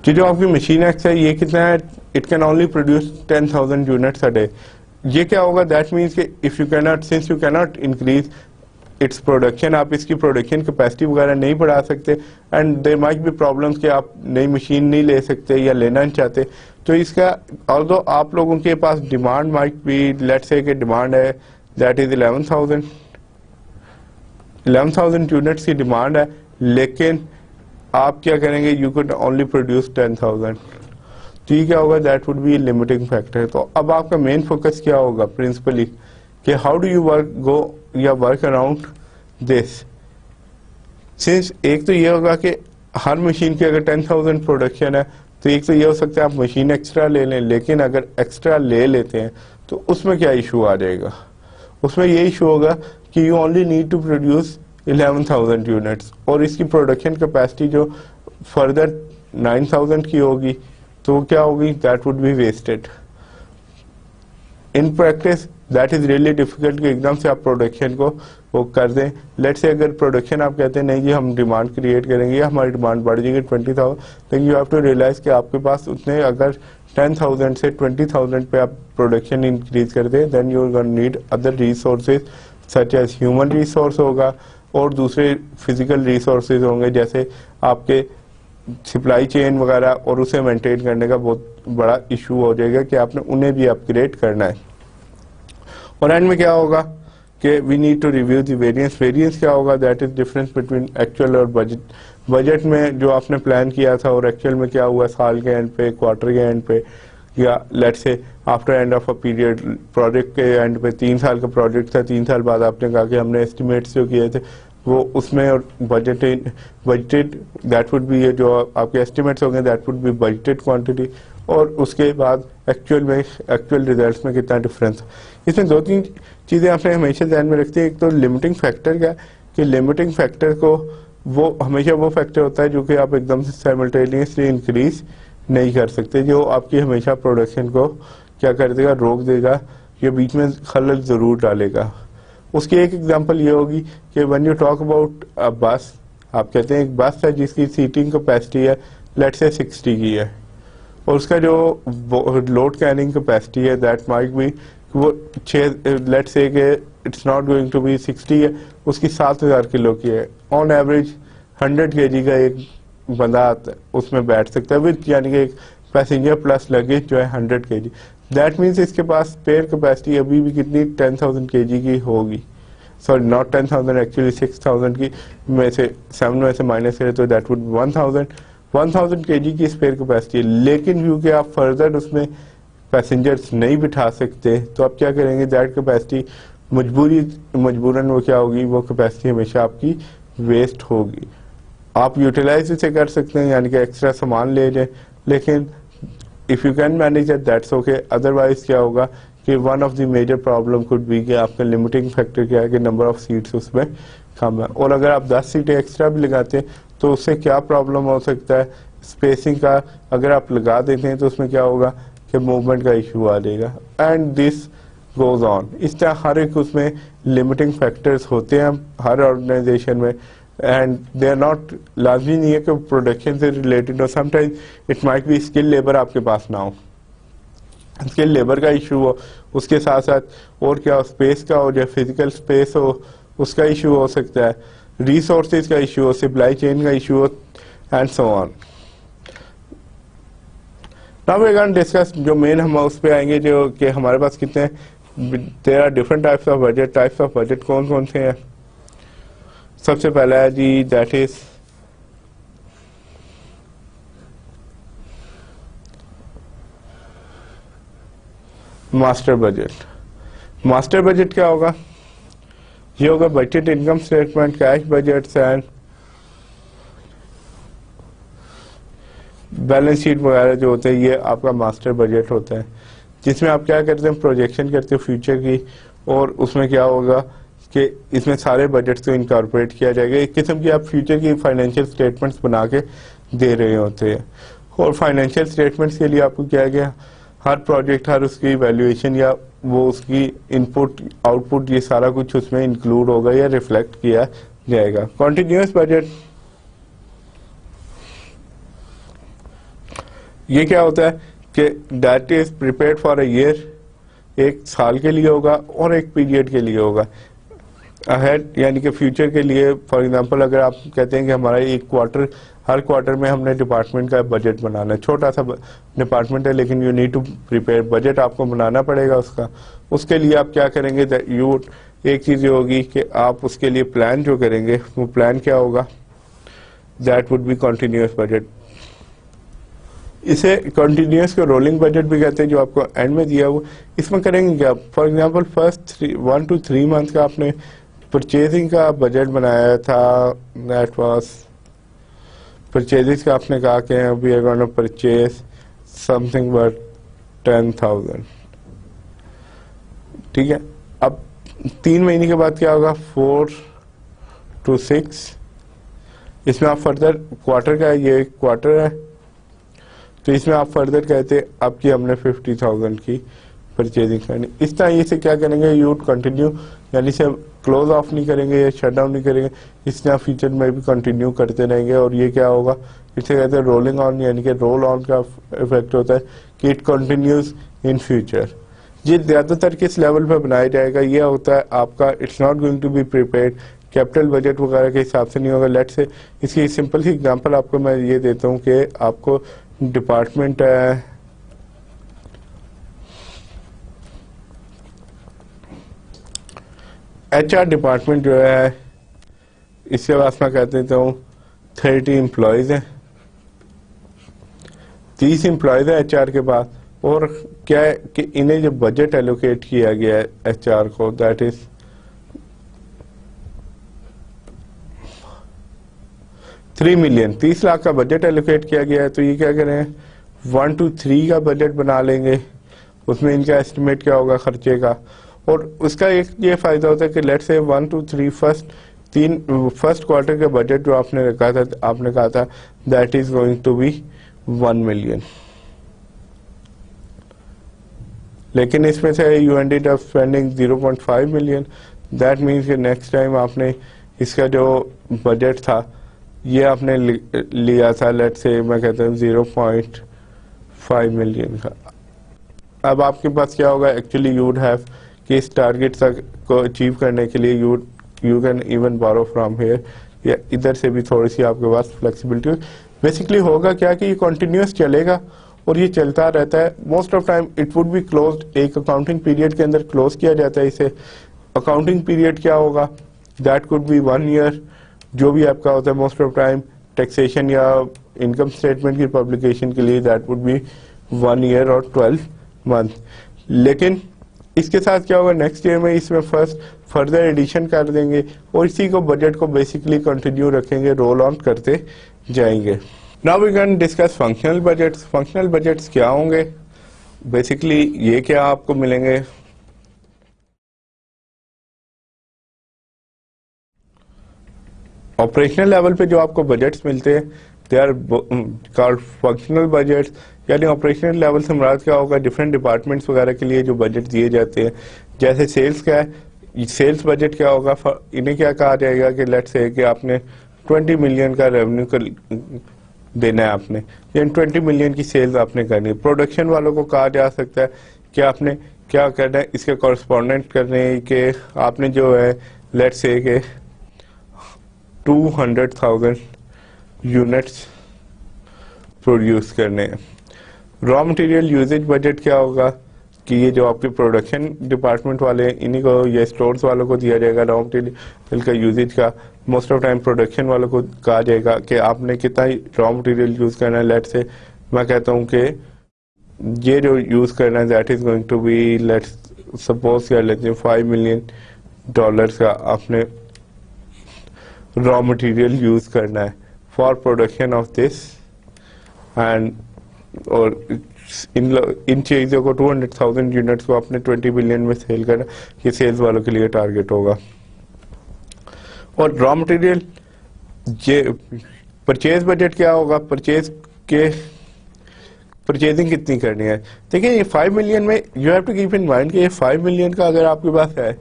कि जो आपकी मशीन एक्स है ये कितना है, it can only produce 10,000 units a day. ये क्या होगा, दैट मीन्स कि if you cannot, since you cannot increase its production, आप इसकी प्रोडक्शन कैपेसिटी वगैरह नहीं बढ़ा सकते, and there might be problems कि आप नई मशीन नहीं ले सकते या लेना नहीं चाहते। तो इसका ऑल्दो आप लोगों के पास demand might be, let's say कि डिमांड है दैट इज 11,000 यूनिट्स की डिमांड है, लेकिन आप क्या करेंगे, यू कुड ओनली प्रोड्यूस 10,000। तो ये क्या होगा, that would B limiting factor. तो अब आपका मेन फोकस क्या होगा प्रिंसिपली, कि how do you work around this. Since एक तो ये होगा कि हर मशीन की अगर 10,000 प्रोडक्शन है, तो एक तो ये हो सकता है आप मशीन एक्स्ट्रा ले लें, लेकिन अगर एक्स्ट्रा ले लेते हैं तो उसमें क्या इशू आ जाएगा, उसमें ये इशू होगा कि you only need to produce 11,000 units, और इसकी प्रोडक्शन कैपेसिटी जो फर्दर 9,000 की होगी, तो क्या होगी, that would be wasted. In practice that is really difficult कि एकदम से आप प्रोडक्शन को वो कर दें। लेट्स से अगर प्रोडक्शन आप कहते हैं नहीं जी हम डिमांड क्रिएट करेंगे, हमारी डिमांड बढ़ जाएगी 20,000, लेकिन यू हैव टू रियलाइज कि आपके पास उतने, अगर 10,000 से 20,000 पे आप प्रोडक्शन इंक्रीज कर दें, then you are need other resources such as human resource होगा, और दूसरे फिजिकल रिसोर्सेज होंगे, जैसे आपके सप्लाई चेन वगैरह, और उसे मेंटेन करने का बहुत बड़ा इशू हो जाएगा कि आपने उन्हें भी अपग्रेड करना है। और एंड में क्या होगा कि we need to review the variance. Variance क्या होगा, that is difference between actual और बजट। बजट में जो आपने प्लान किया था और एक्चुअल में क्या हुआ साल के एंड पे, क्वार्टर के एंड पे, या let's say after end of a period, project के एंड पे 3 साल का प्रोजेक्ट था, 3 साल बाद आपने कहा कि हमने एस्टिमेट्स जो किए थे वो उसमें, और बजटेड दैट वुड बी, जो आपके एस्टिमेट्स होंगे that would B budgeted quantity, और उसके बाद एक्चुअल रिजल्ट्स में कितना डिफरेंस। इसमें 2-3 चीज़ें आपने हमेशा ध्यान में रखती है। एक तो लिमिटिंग फैक्टर क्या, कि लिमिटिंग फैक्टर को वो हमेशा वो फैक्टर होता है जो कि आप एकदम से साइमल्टेनियसली इंक्रीज नहीं कर सकते, जो आपकी हमेशा प्रोडक्शन को क्या कर देगा, रोक देगा, या बीच में खलल ज़रूर डालेगा। उसकी एक एग्जांपल ये होगी कि when you talk about a बस, आप कहते हैं एक बस है जिसकी सीटिंग कैपेसिटी है लेट्स से 60 की है, और उसका जो लोड कैरिंग कैपेसिटी है दैट माइट बी, वो 6, लेट्स से कि it's not going to be 60 है, उसकी 7,000 किलो की है। ऑन एवरेज 100 kg का एक बंदा उसमें बैठ सकता है, विद यानी कि एक पैसेंजर प्लस लगेज जो है 100 kg। दैट मीन्स इसके पास स्पेयर कैपेसिटी अभी भी कितनी 10,000 kg की होगी, सॉरी नॉट 10,000, एक्चुअली 6,000 की में से 7 में से माइनस करें तो दैट वुड 1,000 kg की स्पेयर कैपेसिटी है। लेकिन क्योंकि आप फर्दर उसमें पैसेंजर्स नहीं बिठा सकते, तो आप क्या करेंगे, दैट कैपेसिटी मजबूरन वो क्या होगी, वो कैपेसिटी हमेशा आपकी वेस्ट होगी। आप यूटिलाइज इसे कर सकते हैं, यानी कि एक्स्ट्रा सामान ले जाए, लेकिन if you can manage it that's okay. Otherwise क्या होगा कि one of the major problem could be कि आपका लिमिटिंग फैक्टर क्या है कि नंबर ऑफ सीट्स उसमें कम है, और अगर आप 10 सीटें एक्स्ट्रा भी लगाते हैं तो उससे क्या प्रॉब्लम हो सकता है, स्पेसिंग का अगर आप लगा देते हैं तो उसमें क्या होगा कि मूवमेंट का इशू आ जाएगा, एंड दिस गोज ऑन। इस तरह हर एक उसमें लिमिटिंग फैक्टर्स होते हैं हर ऑर्गेनाइजेशन में, एंड दे आर नॉट, लाजमी नहीं है कि प्रोडक्शन से रिलेटेड हो, sometimes it might be skill labour आपके पास ना हो, स्किल लेबर का इशू हो, उसके साथ साथ और क्या हो, स्पेस का हो, या फिजिकल स्पेस हो उसका इशू हो सकता है, रिसोर्सेज का इशू हो, सप्लाई चेन का इशू हो, and so on. Now we can discuss, जो मेन हम उस पे आएंगे जो कि हमारे पास कितने, there are different types of budget. Types of budget कौन कौन से हैं? सबसे पहला है जी that is master budget. Master budget क्या होगा? ये होगा budget, income statement, cash budgets and balance sheet वगैरह जो होते हैं, ये आपका मास्टर बजट होता है, जिसमें आप क्या करते हैं, प्रोजेक्शन करते हो फ्यूचर की, और उसमें क्या होगा कि इसमें सारे बजट्स को इनकॉर्पोरेट किया जाएगा। एक किस्म की आप फ्यूचर की फाइनेंशियल स्टेटमेंट्स बना के दे रहे होते हैं, और फाइनेंशियल स्टेटमेंट्स के लिए आपको क्या है कि हर प्रोजेक्ट, हर उसकी वैल्यूएशन या वो उसकी इनपुट आउटपुट, ये सारा कुछ उसमें इंक्लूड होगा या रिफ्लेक्ट किया जाएगा। कॉन्टिन्यूस बजट, ये क्या होता है कि that is prepared for a year, एक साल के लिए होगा और एक पीरियड के लिए होगा अहेड, यानी कि फ्यूचर के लिए। फॉर एग्जांपल अगर आप कहते हैं कि हमारा एक क्वार्टर, हर क्वार्टर में हमने डिपार्टमेंट का बजट बनाना है, छोटा सा डिपार्टमेंट है लेकिन you need to prepare, budget आपको बनाना पड़ेगा उसका। उसके लिए आप क्या करेंगे, यू एक चीज ये होगी कि आप उसके लिए प्लान जो करेंगे, वो प्लान क्या होगा, that would B continuous budget. इसे कंटिन्यूस को रोलिंग बजट भी कहते हैं, जो आपको एंड में दिया हुआ। इसमें करेंगे क्या, for example first 1 to 3 month का आपने परचेजिंग का बजट बनाया था, दैट वाज परचेजिंग का आपने कहा कि we are going to purchase something but 10,000, ठीक है। अब 3 महीने के बाद क्या होगा, 4 to 6, इसमें आप फर्दर क्वार्टर का, ये क्वार्टर है तो इसमें आप फर्दर कहते आपकी हमने 50,000 की परचेजिंग करनी। इस तरह से क्या करेंगे, यू कंटिन्यू, यानी से क्लोज ऑफ नहीं करेंगे या शट डाउन नहीं करेंगे, इस तरह फ्यूचर में भी कंटिन्यू करते रहेंगे। और ये क्या होगा, इसे कहते हैं रोलिंग ऑन, यानी कि रोल ऑन का इफेक्ट होता है कि इट कंटिन्यूज इन फ्यूचर। ये ज्यादातर किस लेवल पे बनाया जाएगा, ये होता है आपका it's not going to be prepared, capital budget वगैरह के हिसाब से नहीं होगा। लेट से इसकी सिंपल सी एग्जांपल आपको मैं ये देता हूँ कि आपको डिपार्टमेंट है HR डिपार्टमेंट जो है, इसके पास मैं कह देता हूँ 30 एम्प्लॉयज हैं, 30 एम्प्लॉयज है HR के पास। और क्या है कि इन्हें जो बजट एलोकेट किया गया है HR को, दैट इज 3 मिलियन, 30 लाख का बजट एलोकेट किया गया है। तो ये क्या करें, 1 to 3 का बजट बना लेंगे, उसमें इनका एस्टिमेट क्या होगा खर्चे का। और उसका एक ये फायदा होता है कि लेट से 1 to 3 फर्स्ट क्वार्टर के बजट जो आपने रखा था, आपने कहा था that is going to be 1 million, लेकिन इसमें से you ended up spending 0.5 million. That means कि नेक्स्ट टाइम आपने इसका जो बजट था ये आपने लिया था, लेट से मैं कहता हूँ 0.5 मिलियन का। अब आपके पास क्या होगा, एक्चुअली यू वुड हैव कि इस टारगेट तक को अचीव करने के लिए you can even borrow from here, या इधर से भी थोड़ी सी आपके पास फ्लेक्सिबिलिटी। बेसिकली होगा क्या कि ये कंटिन्यूअस चलेगा और ये चलता रहता है। Most of time it would be closed, एक अकाउंटिंग पीरियड के अंदर क्लोज किया जाता है इसे। अकाउंटिंग पीरियड क्या होगा, दैट कुड बी 1 ईयर, जो भी आपका होता है। मोस्ट ऑफ टाइम टैक्सेशन या इनकम स्टेटमेंट की पब्लिकेशन के लिए दैट वुड बी 1 ईयर और 12 मंथ। लेकिन इसके साथ क्या होगा, नेक्स्ट ईयर में इसमें फर्दर एडिशन कर देंगे और इसी को बजट को बेसिकली कंटिन्यू रखेंगे, रोल ऑन करते जाएंगे। Now we can discuss functional budgets. Functional budgets क्या होंगे, बेसिकली ये क्या आपको मिलेंगे, ऑपरेशनल लेवल पे जो आपको बजट्स मिलते हैं they are called functional budgets. यानी ऑपरेशनल लेवल से मुराद क्या होगा, डिफरेंट डिपार्टमेंट्स वगैरह के लिए जो बजट दिए जाते हैं। जैसे सेल्स का है, सेल्स बजट क्या होगा, इन्हें क्या कहा जाएगा कि लेट्स से कि आपने 20 मिलियन का रेवेन्यू देना है आपने, यानी 20 मिलियन की सेल्स आपने करनी है। प्रोडक्शन वालों को कहा जा सकता है कि आपने क्या करना है, इसके कॉरस्पॉन्डेंट करने के आपने जो है लेट्स से कि 200,000 यूनिट्स प्रोड्यूस करने हैं। रॉ मटेरियल यूजेज बजट क्या होगा कि ये जो आपके प्रोडक्शन डिपार्टमेंट वाले हैं इन्हीं को या स्टोर्स वालों को दिया जाएगा रॉ मटेरियल का यूजेज का। मोस्ट ऑफ टाइम प्रोडक्शन वालों को कहा जाएगा कि आपने कितना रॉ मटेरियल यूज करना है। लेट से मैं कहता हूँ कि ये जो यूज करना है that is going to be, let's suppose कर लेते हैं $5 मिलियन का आपने रॉ मटेरियल यूज करना है for production of this and, और इन चीजों को 200,000 यूनिट्स को आपने 20 बिलियन में सेल करना, ये सेल्स वालों के लिए टारगेट होगा। और रॉ मटेरियल ये परचेज बजट क्या होगा, परचेजिंग कितनी करनी है। देखिए ये 5 मिलियन में you have to keep in mind कि ये 5 मिलियन का अगर आपके पास है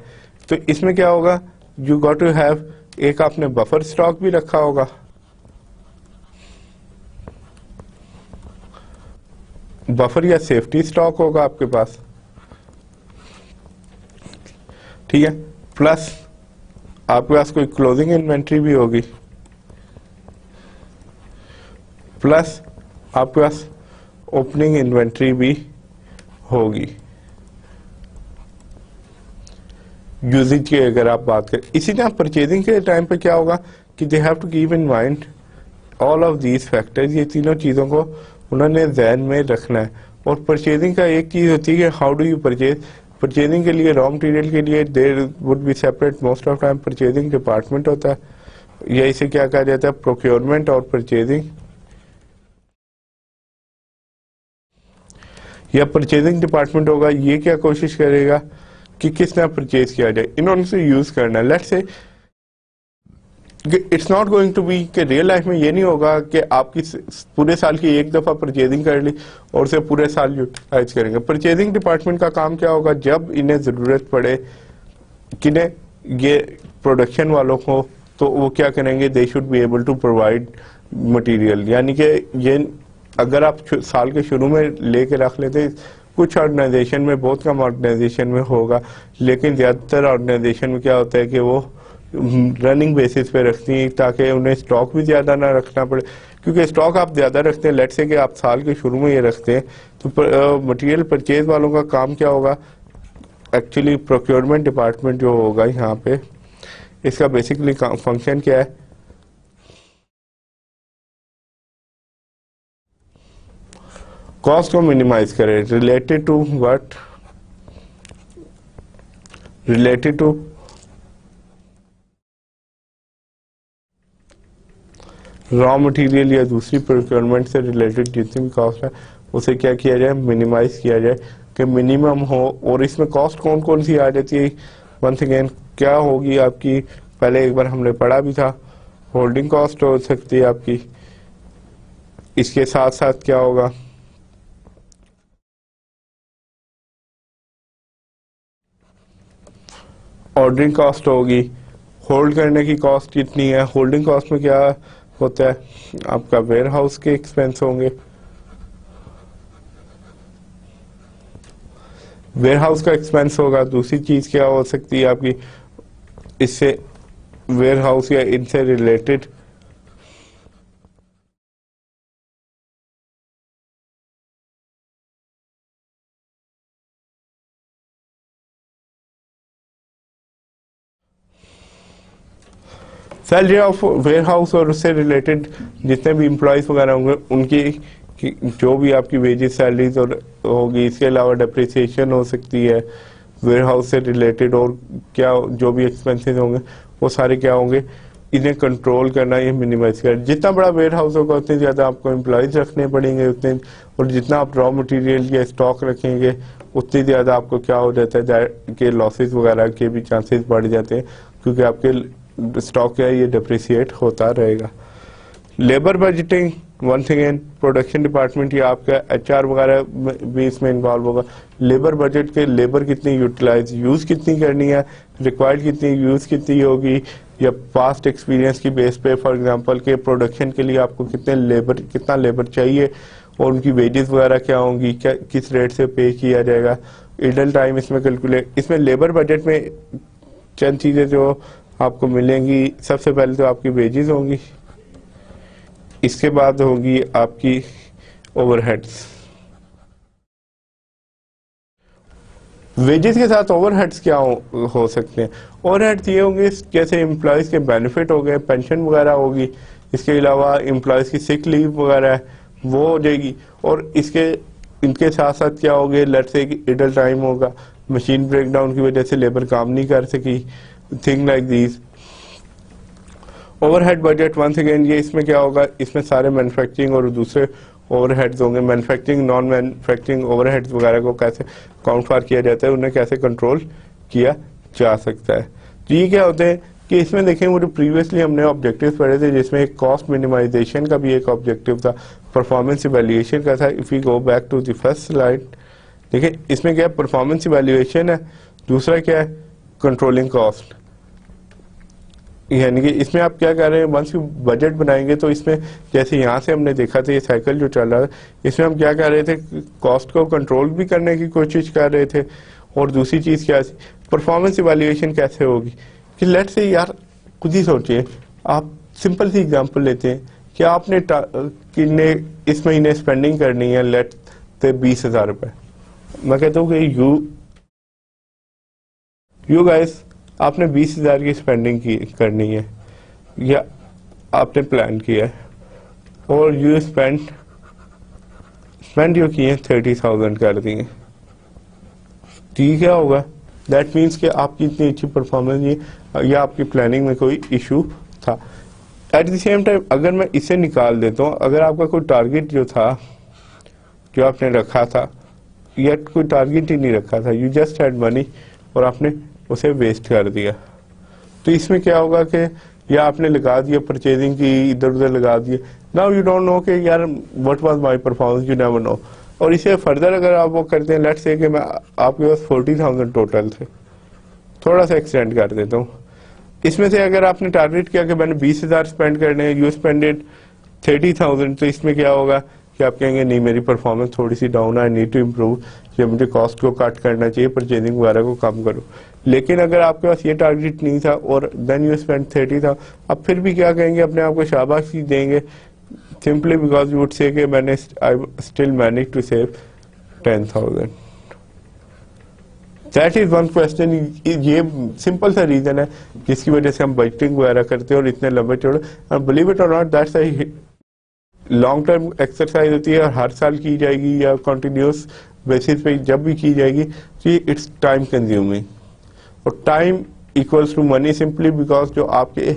तो इसमें क्या होगा, यू गॉट टू हैव, एक आपने बफर स्टॉक भी रखा होगा, बफर या सेफ्टी स्टॉक होगा आपके पास, ठीक है, प्लस आपके पास कोई क्लोजिंग इन्वेंट्री भी होगी, प्लस आपके पास ओपनिंग इन्वेंट्री भी होगी यूजेज की अगर आप बात करें। इसी तरह परचेजिंग के टाइम पे क्या होगा कि they have to keep in mind all of these factors, ये तीनों चीजों को उन्होंने ध्यान में रखना है। और परचेजिंग का एक चीज होती है कि how do you purchase, purchasing के लिए रॉ मटेरियल के लिए there would be separate most of time purchasing department होता है, या इसे क्या कहा जाता है प्रोक्योरमेंट और परचेजिंग, या परचेजिंग डिपार्टमेंट होगा ये क्या कोशिश करेगा कि किस तरह परचेज किया जाए, इन्होंने से यूज करना है। Let's say it's not going to be कि रियल लाइफ में ये नहीं होगा कि आपकी पूरे साल की एक दफा परचेजिंग कर ली और उसे पूरे साल यूटिलाइज करेंगे। परचेजिंग डिपार्टमेंट का काम क्या होगा, जब इन्हें जरूरत पड़े किन्हें, ये प्रोडक्शन वालों को, तो वो क्या करेंगे, they should be able to provide material. यानी कि ये अगर आप साल के शुरू में लेके रख लेते, कुछ ऑर्गेनाइजेशन में, बहुत कम ऑर्गेनाइजेशन में होगा, लेकिन ज्यादातर ऑर्गेनाइजेशन में क्या होता है कि वो रनिंग बेसिस पे रखती हैं ताकि उन्हें स्टॉक भी ज्यादा ना रखना पड़े। क्योंकि स्टॉक आप ज्यादा रखते हैं, लेट से कि आप साल के शुरू में ये रखते हैं, तो मटेरियल परचेज वालों का काम क्या होगा, एक्चुअली प्रोक्योरमेंट डिपार्टमेंट जो होगा यहाँ पे, इसका बेसिकली फंक्शन क्या है, कॉस्ट को मिनिमाइज करें related to what, related to raw material या दूसरी प्रोक्योरमेंट से रिलेटेड जितनी भी कॉस्ट है उसे क्या किया जाए, मिनिमाइज किया जाए कि मिनिमम हो। और इसमें कॉस्ट कौन कौन सी आ जाती है, वंस अगेन क्या होगी आपकी, पहले एक बार हमने पढ़ा भी था, होल्डिंग कॉस्ट हो सकती है आपकी, इसके साथ साथ क्या होगा, ऑर्डरिंग कॉस्ट होगी, होल्ड करने की कॉस्ट कितनी है, होल्डिंग कॉस्ट में क्या होता है, आपका वेयर हाउस के एक्सपेंस होंगे, वेयर हाउस का एक्सपेंस होगा। दूसरी चीज क्या हो सकती है आपकी, इससे वेयर हाउस या इनसे related salary of warehouse और उससे रिलेटेड जितने भी एम्प्लॉयज वगैरह होंगे उनकी जो भी आपकी वेजेस सैलरीज और होगी। इसके अलावा डेप्रिसिएशन हो सकती है वेयर हाउस से रिलेटेड, और क्या जो भी एक्सपेंसेस होंगे वो सारे क्या होंगे, इन्हें कंट्रोल करना, ये मिनिमाइज करना। जितना बड़ा वेयर हाउस होगा उतने ज़्यादा आपको एम्प्लॉयज रखने पड़ेंगे उतने, और जितना आप रॉ मटेरियल या स्टॉक रखेंगे उतनी ज़्यादा आपको क्या हो जाता है कि लॉसेस वगैरह के भी चांसेस बढ़ जाते हैं, क्योंकि आपके स्टॉक क्या है ये डिप्रिसिएट होता रहेगा। Labour budgeting once again production department या आपका एचआर वगैरह भी इसमें इन्वॉल्व होगा। लेबर बजट के लेबर कितनी यूटिलाइज, यूज कितनी करनी है, रिक्वायर्ड कितनी यूज कितनी होगी, या पास्ट एक्सपीरियंस की बेस पे फॉर एग्जांपल के प्रोडक्शन के लिए आपको कितना लेबर चाहिए और उनकी वेजेस वगैरह क्या होंगी, क्या किस रेट से पे किया जाएगा, इडल टाइम इसमें कैलकुलेट। इसमें लेबर बजट में चंद चीजें जो आपको मिलेंगी, सबसे पहले तो आपकी वेजेस होंगी, इसके बाद होगी आपकी ओवरहेड्स, वेजेस के साथ ओवरहेड्स क्या हो सकते हैं? ओवरहेड्स ये होंगे जैसे एम्प्लॉयज़ के बेनिफिट हो गए, पेंशन वगैरह होगी, इसके अलावा एम्प्लॉयज़ की सिक लीव वगैरह है वो हो जाएगी, और इनके साथ साथ क्या हो गए, लेट्स से कि इडल टाइम होगा, मशीन ब्रेकडाउन की वजह से लेबर काम नहीं कर सकी, thing like these. Overhead budget once again ये इसमें क्या होगा, इसमें सारे मैन्युफैक्चरिंग और दूसरे ओवरहेड्स होंगे, मैन्युफैक्चरिंग नॉन मैन्युफैक्चरिंग ओवरहेड्स वगैरह को कैसे काउंट फॉर किया जाता है, उन्हें कैसे कंट्रोल किया जा सकता है। तो ये क्या होते हैं कि इसमें देखें, वो जो प्रीवियसली हमने ऑब्जेक्टिव्स पढ़े थे जिसमें एक कॉस्ट मिनिमाइजेशन का भी एक ऑब्जेक्टिव था, परफॉर्मेंस इवैल्यूएशन का था। If you go back to the first slide, देखिए इसमें क्या है, परफॉर्मेंस इवैल्यूएशन है, दूसरा क्या है, कंट्रोलिंग कॉस्ट। यानी कि इसमें आप क्या कर रहे हैं, वंस यू बजट बनाएंगे तो इसमें जैसे यहाँ से हमने देखा था ये साइकिल जो चल रहा था, इसमें हम क्या कर रहे थे, कॉस्ट को कंट्रोल भी करने की कोशिश कर रहे थे, और दूसरी चीज़ क्या थी, परफॉर्मेंस इवैल्यूएशन कैसे होगी कि लेट्स से यार खुद ही सोचिए, आप सिंपल सी एग्जांपल लेते हैं कि आपने कितने इस महीने स्पेंडिंग करनी है, लेट्स से 20,000 रुपये। मैं कहता हूँ कि यू गाइस आपने 20,000 की स्पेंडिंग करनी है, या आपने प्लान किया है, और यू स्पेंड जो किए 30,000 कर दिए, ठीक क्या होगा, दैट मीन्स कि आपकी इतनी अच्छी परफॉर्मेंस नहीं, या आपकी प्लानिंग में कोई इशू था। एट द सेम टाइम अगर मैं इसे निकाल देता हूँ, अगर आपका कोई टारगेट जो था, जो आपने रखा था, या कोई टारगेट ही नहीं रखा था, यू जस्ट हैड मनी और आपने उसे वेस्ट कर दिया, तो इसमें क्या होगा कि या आपने लगा दिया परचेजिंग की, इधर उधर लगा दिया, नाउ यू डोंट नो कि यार what was my performance, you never know. और इसे फर्दर अगर आप वो करते हैं, लेट्स से कि मैं आपके पास 40,000 टोटल थे, थोड़ा सा एक्सटेंड कर देता हूँ, इसमें से अगर आपने टारगेट किया कि मैंने 20,000 स्पेंड करने हैं, यू स्पेंडेड 30,000, तो इसमें क्या होगा कि आप कहेंगे नहीं मेरी परफॉर्मेंस थोड़ी सी डाउन है, आई नीड टू इम्प्रूव, या मुझे कॉस्ट को कट करना चाहिए, परचेजिंग वगैरह को कम करो। लेकिन अगर आपके पास ये टारगेट नहीं था और देन यू स्पेंड 30 था, अब फिर भी क्या कहेंगे, अपने आप को शाबाशी देंगे, simply because you would say कि मैंने I still manage to save 10,000। That is one question, ये सिंपल सा रीजन है जिसकी वजह से हम बजटिंग वगैरह करते हैं और इतने लंबे चौड़े, और बिलीव इट और not that's a long term exercise होती है, और हर साल की जाएगी या कंटिन्यूस बेसिस पे जब भी की जाएगी, तो इट्स टाइम कंज्यूमिंग, और time equals to money, simply because जो आपके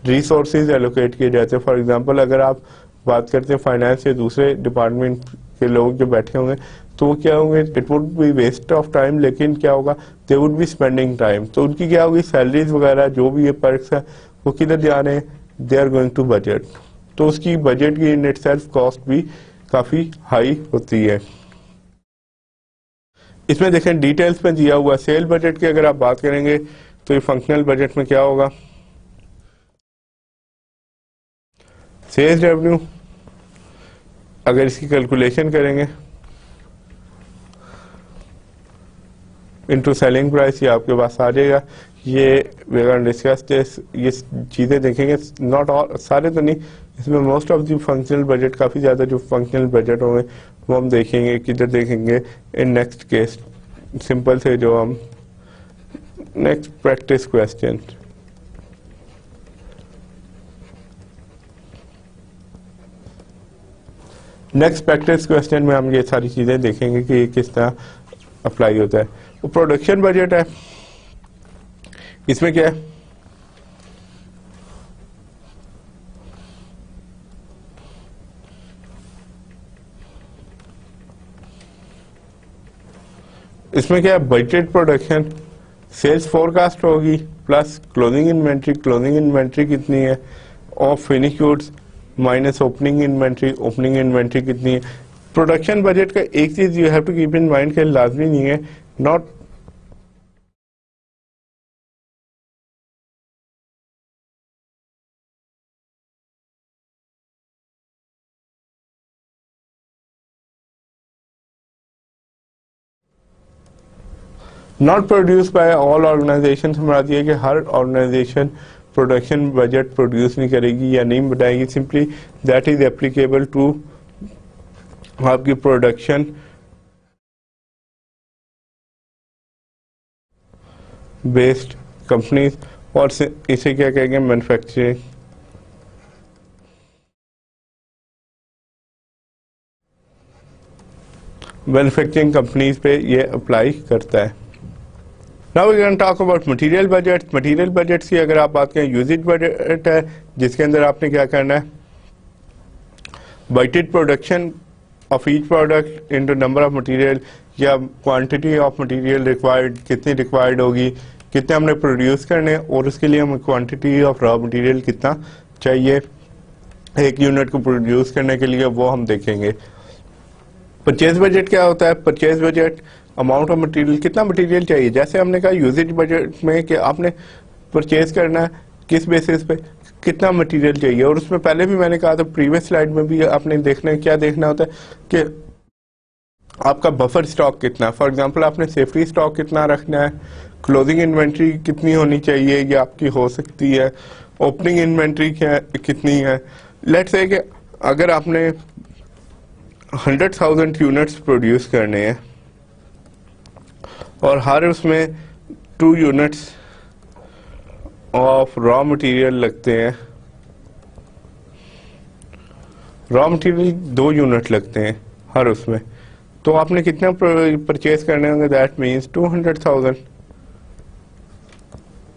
रिसोर्सेज एलोकेट किए जाते हैं। फॉर एग्जांपल अगर आप बात करते हैं फाइनेंस से दूसरे डिपार्टमेंट के लोग जो बैठे होंगे, तो वो क्या होंगे, it would be waste of time, लेकिन क्या होगा, they would be spending time, तो उनकी क्या होगी, सैलरीज वगैरह जो भी ये पर्क्स है वो किधर जा रहे हैं, they are going to budget, तो उसकी बजट की इन इटसेल्फ कॉस्ट भी काफी हाई होती है। इसमें देखें डिटेल्स में दिया हुआ सेल बजट की अगर आप बात करेंगे तो ये फंक्शनल बजट में क्या होगा, सेल्स रेवेन्यू अगर इसकी कैलकुलेशन करेंगे इनटू सेलिंग प्राइस, ये आपके पास आ जाएगा। ये वी आर डिस्कस दिस, ये चीज़ें देखेंगे, नॉट ऑल, सारे तो नहीं, इसमें most of the functional budget, काफ़ी ज़्यादा जो फंक्शनल बजट होंगे वो हम देखेंगे, किधर देखेंगे, इन नेक्स्ट केस, सिंपल से जो हम next practice question. Next practice question में हम ये सारी चीज़ें देखेंगे कि किस तरह अप्लाई होता है। वो प्रोडक्शन बजट है, इसमें क्या है, इसमें क्या है, बजट प्रोडक्शन, सेल्स फोरकास्ट होगी प्लस क्लोजिंग इन्वेंट्री कितनी है, और finish goods minus opening inventory कितनी है। प्रोडक्शन बजट का एक चीज you have to keep in mind के लाजमी नहीं है, not produce by all organisation. हमारा दिया कि हर ऑर्गेनाइजेशन प्रोडक्शन बजट प्रोड्यूस नहीं करेगी या नहीं बनाएगी, simply that is applicable to आपकी प्रोडक्शन बेस्ड कंपनीज, और इसे क्या कहेंगे, मैन्युफैक्चरिंग कंपनीज पे ये अप्लाई करता है। Now we can talk about material budget. Material budget की अगर आप बात करें, यूजेज बजट है जिसके अंदर आपने क्या करना है, budgeted production of each product into number of material या क्वांटिटी ऑफ मटेरियल रिक्वायर्ड, कितनी रिक्वायर्ड होगी, कितने हमने प्रोड्यूस करने, और उसके लिए हमें क्वांटिटी ऑफ रॉ मटेरियल कितना चाहिए एक यूनिट को प्रोड्यूस करने के लिए, वो हम देखेंगे। परचेज बजट क्या होता है, purchase budget amount of material, कितना मटेरियल चाहिए। जैसे हमने कहा यूजेज बजट में कि आपने परचेज करना है किस बेसिस पे, कितना मटेरियल चाहिए, और उसमें पहले भी मैंने कहा था, प्रीवियस स्लाइड में भी आपने देखना है, क्या देखना होता है कि आपका बफर स्टॉक कितना है। फॉर एग्जांपल आपने सेफ्टी स्टॉक कितना रखना है, क्लोजिंग इन्वेंट्री कितनी होनी चाहिए, ये आपकी हो सकती है, ओपनिंग इन्वेंट्री कितनी है। लेट्स से कि अगर आपने 100,000 यूनिट्स प्रोड्यूस करने हैं और हर उसमें 2 यूनिट्स ऑफ रॉ मटेरियल लगते हैं, रॉ मटेरियल 2 यूनिट लगते हैं हर उसमें, तो आपने कितना परचेज करने होंगे, दैट मीन्स 200,000,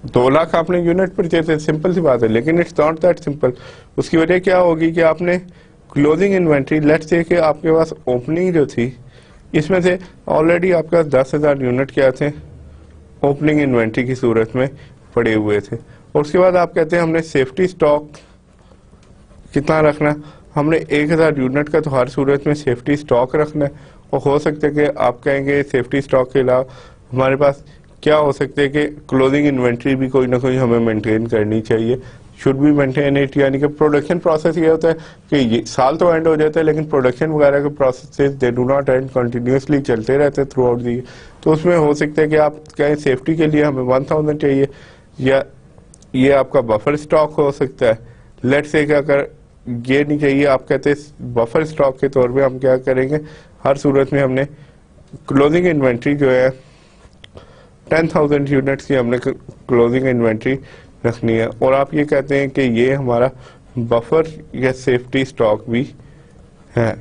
2 लाख आपने यूनिट परचेज है, सिंपल सी बात है। लेकिन इट्स नॉट दैट सिंपल। उसकी वजह क्या होगी कि आपने क्लोजिंग इन्वेंट्री, लेट्स से कि आपके पास ओपनिंग जो थी इसमें से ऑलरेडी आपके पास 10,000 यूनिट क्या थे, ओपनिंग इन्वेंट्री की सूरत में पड़े हुए थे। और उसके बाद आप कहते हैं हमने सेफ्टी स्टॉक कितना रखना है, हमने 1,000 यूनिट का तो हर सूरत में सेफ्टी स्टॉक रखना है। और हो सकता है कि आप कहेंगे सेफ्टी स्टॉक के अलावा हमारे पास क्या हो सकता है कि क्लोजिंग इन्वेंट्री भी कोई ना कोई हमें मेंटेन करनी चाहिए, शुड बी मेंटेन इट। यानी कि प्रोडक्शन प्रोसेस ये होता है कि ये साल तो एंड हो जाता है, लेकिन प्रोडक्शन वगैरह के process they do not and, continuously चलते रहते हैं थ्रू आउट दी। तो उसमें हो सकता है कि आप कहें सेफ्टी के लिए हमें 1,000 चाहिए, या ये आपका बफर स्टॉक हो सकता है। लेट्स से अगर ये नहीं चाहिए, आप कहते हैं बफर स्टॉक के तौर पे हम क्या करेंगे, हर सूरत में हमने क्लोजिंग इन्वेंट्री जो है 10,000 यूनिट्स की हमने क्लोजिंग इन्वेंट्री रखनी है। और आप ये कहते हैं कि ये हमारा बफर या सेफ्टी स्टॉक भी है।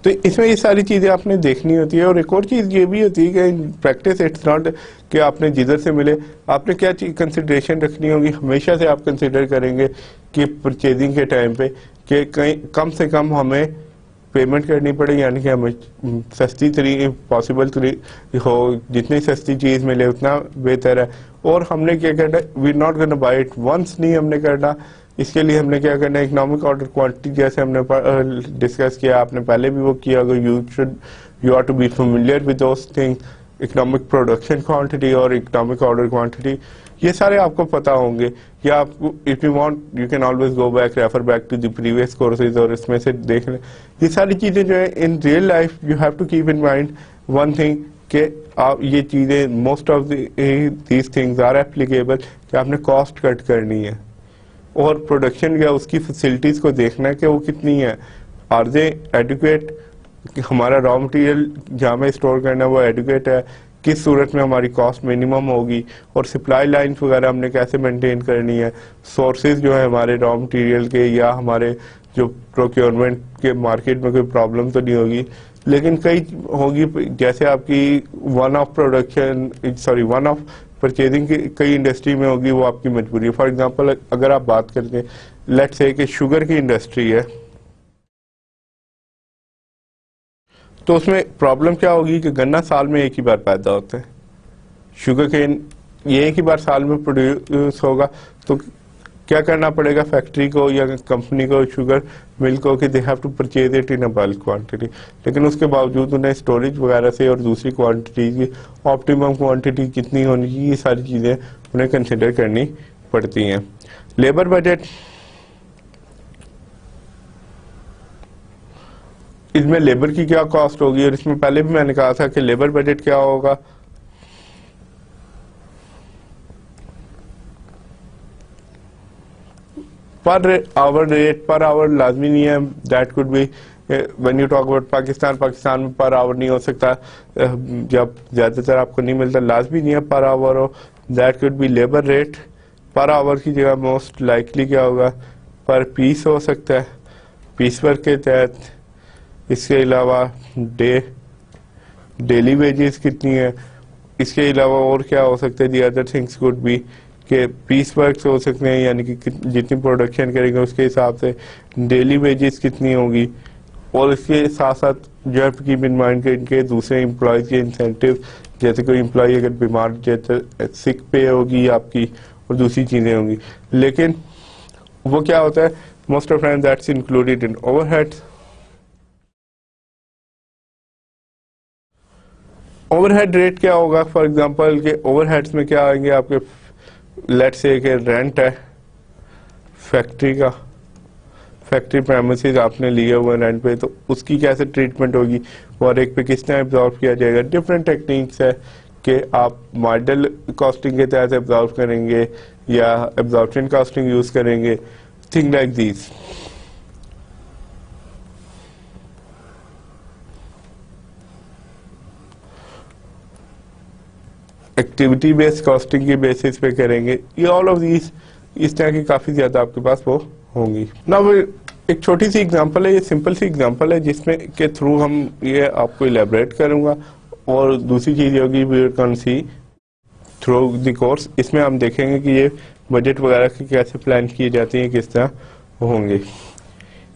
तो इसमें ये सारी चीज़ें आपने देखनी होती है। और एक और चीज़ ये भी होती है कि प्रैक्टिस इट्स नॉट कि आपने जिधर से मिले, आपने क्या चीज़ कंसिडरेशन रखनी होगी, हमेशा से आप कंसिडर करेंगे कि परचेजिंग के टाइम पे कि कहीं कम से कम हमें पेमेंट करनी पड़े, यानी कि हमें सस्ती पॉसिबल हो, जितनी सस्ती चीज़ मिले उतना बेहतर है। और हमने क्या करना, we not gonna buy it once, नहीं हमने करना। इसके लिए हमने क्या करना है, इकोनॉमिक ऑर्डर क्वांटिटी जैसे हमने डिस्कस किया, आपने पहले भी वो किया, you are to be familiar with those things, economic production quantity और इकोनॉमिक ऑर्डर क्वांटिटी, ये सारे आपको पता होंगे। या आप if you want you can always go back, refer back to the previous courses और इसमें से देख लें। ये सारी चीज़ें जो है in real life you have to keep in mind one thing कि आप ये चीज़ें most of these things are applicable कि आपने कॉस्ट कट करनी है और प्रोडक्शन या उसकी फैसिलिटीज़ को देखना है कि वो कितनी है, आर दे एडुकेट, हमारा रॉ मटेरियल जहाँ में स्टोर करना है वो एडुकेट है, किस सूरत में हमारी कॉस्ट मिनिमम होगी, और सप्लाई लाइन्स वगैरह हमने कैसे मेंटेन करनी है, सोर्सेज जो है हमारे रॉ मटेरियल के, या हमारे जो प्रोक्योरमेंट के मार्केट में कोई प्रॉब्लम तो नहीं होगी। लेकिन कई होगी, जैसे आपकी वन ऑफ परचेजिंग की कई इंडस्ट्री में होगी, वो आपकी मजबूरी है। फॉर एग्जांपल अगर आप बात करते लेट्स से कि शुगर की इंडस्ट्री है, तो उसमें प्रॉब्लम क्या होगी कि गन्ना साल में एक ही बार पैदा होता है, शुगर केन ये एक ही बार साल में प्रोड्यूस होगा, तो क्या करना पड़ेगा फैक्ट्री को या कंपनी को, शुगर मिल को, कि they have to purchase it in a bulk quantity. लेकिन उसके बावजूद उन्हें स्टोरेज वगैरह से और दूसरी क्वांटिटी की ऑप्टिमम क्वांटिटी कितनी होनी चाहिए, ये सारी चीज़ें उन्हें कंसिडर करनी पड़ती हैं। लेबर बजट, इसमें लेबर की क्या कॉस्ट होगी, और इसमें पहले भी मैंने कहा था कि लेबर बजट क्या होगा, per hour rate, per hour लाजमी नहीं है, that could be when you talk about Pakistan में पर आवर नहीं हो सकता, जब ज़्यादातर आपको नहीं मिलता, लाजमी नहीं है पर आवर हो, that could be labour rate. Per hour की जगह मोस्ट लाइकली क्या होगा, पर पीस हो सकता है, पीस वर्क के तहत। इसके अलावा डेली वेजेस कितनी है, इसके अलावा और क्या हो सकता है, the other things could be के पीस वर्क हो सकते हैं, यानी कि जितनी प्रोडक्शन करेंगे उसके हिसाब से डेली वेजेस कितनी होगी। और इसके साथ साथ जो है कीप इन माइंड के इनके दूसरे एम्प्लॉयज़ के इंसेंटिव, जैसे कोई एम्प्लॉय अगर बीमार, जैसे सिक पे होगी आपकी और दूसरी चीज़ें होंगी। लेकिन वो क्या होता है, most of time that's included in overheads. Overhead rate क्या होगा, फॉर एग्जांपल के ओवरहेड्स में क्या आएंगे आपके, लेट्स से कि रेंट है फैक्ट्री का, फैक्ट्री प्रेमिसेस आपने लिए हुए रेंट पे, तो उसकी कैसे ट्रीटमेंट होगी और एक पे किस तरह एब्जॉर्व किया जाएगा। डिफरेंट टेक्निक्स है कि आप मॉडल कॉस्टिंग के तहत एब्जॉर्व करेंगे या एब्जॉर्प्शन कॉस्टिंग यूज करेंगे, thing like this. Activity based costing की बेसिस पे करेंगे, ये ऑल ऑफ दीज, इस तरह की काफी ज्यादा आपके पास वो होंगी। ना वो एक छोटी सी एग्जांपल है, ये सिंपल सी एग्जांपल है जिसमें के थ्रू हम ये आपको इलेबरेट करूंगा। और दूसरी चीज ये होगी we can see through the course, इसमें हम देखेंगे कि ये बजट वगैरह की कैसे प्लान किए जाती हैं, किस तरह होंगे।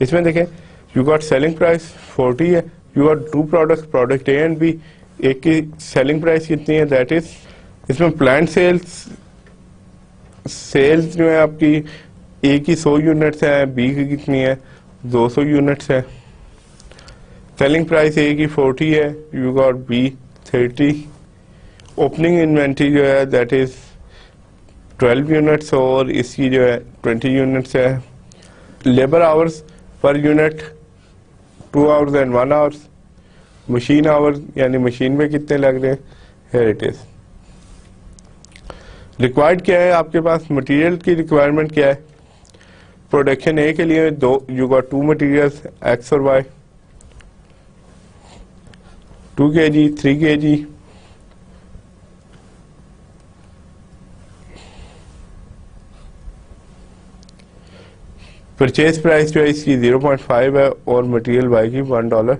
इसमें देखें यू गॉट सेलिंग प्राइस 40 है, you got two product, product A and B, एक की सेलिंग प्राइस कितनी है, दैट इज, इसमें प्लान सेल्स जो है आपकी ए की 100 यूनिट्स है, बी की कितनी है 200 यूनिट्स है। सेलिंग प्राइस ए की 40 है, you got B 30। Opening inventory जो है दैट इज 12 यूनिट्स और इसकी जो है 20 यूनिट्स है। Labour hours per unit 2 hours and 1 hours. Machine hours यानी मशीन में कितने लग रहे हैं, हियर इट इज। रिक्वायर्ड क्या है आपके पास, मटेरियल की रिक्वायरमेंट क्या है। प्रोडक्शन ए के लिए दो, यू गॉट 2 मटेरियल्स एक्स और Y, 2 kg 3 kg। Purchase price जो है इसकी 0.5 है और मटेरियल वाई की $1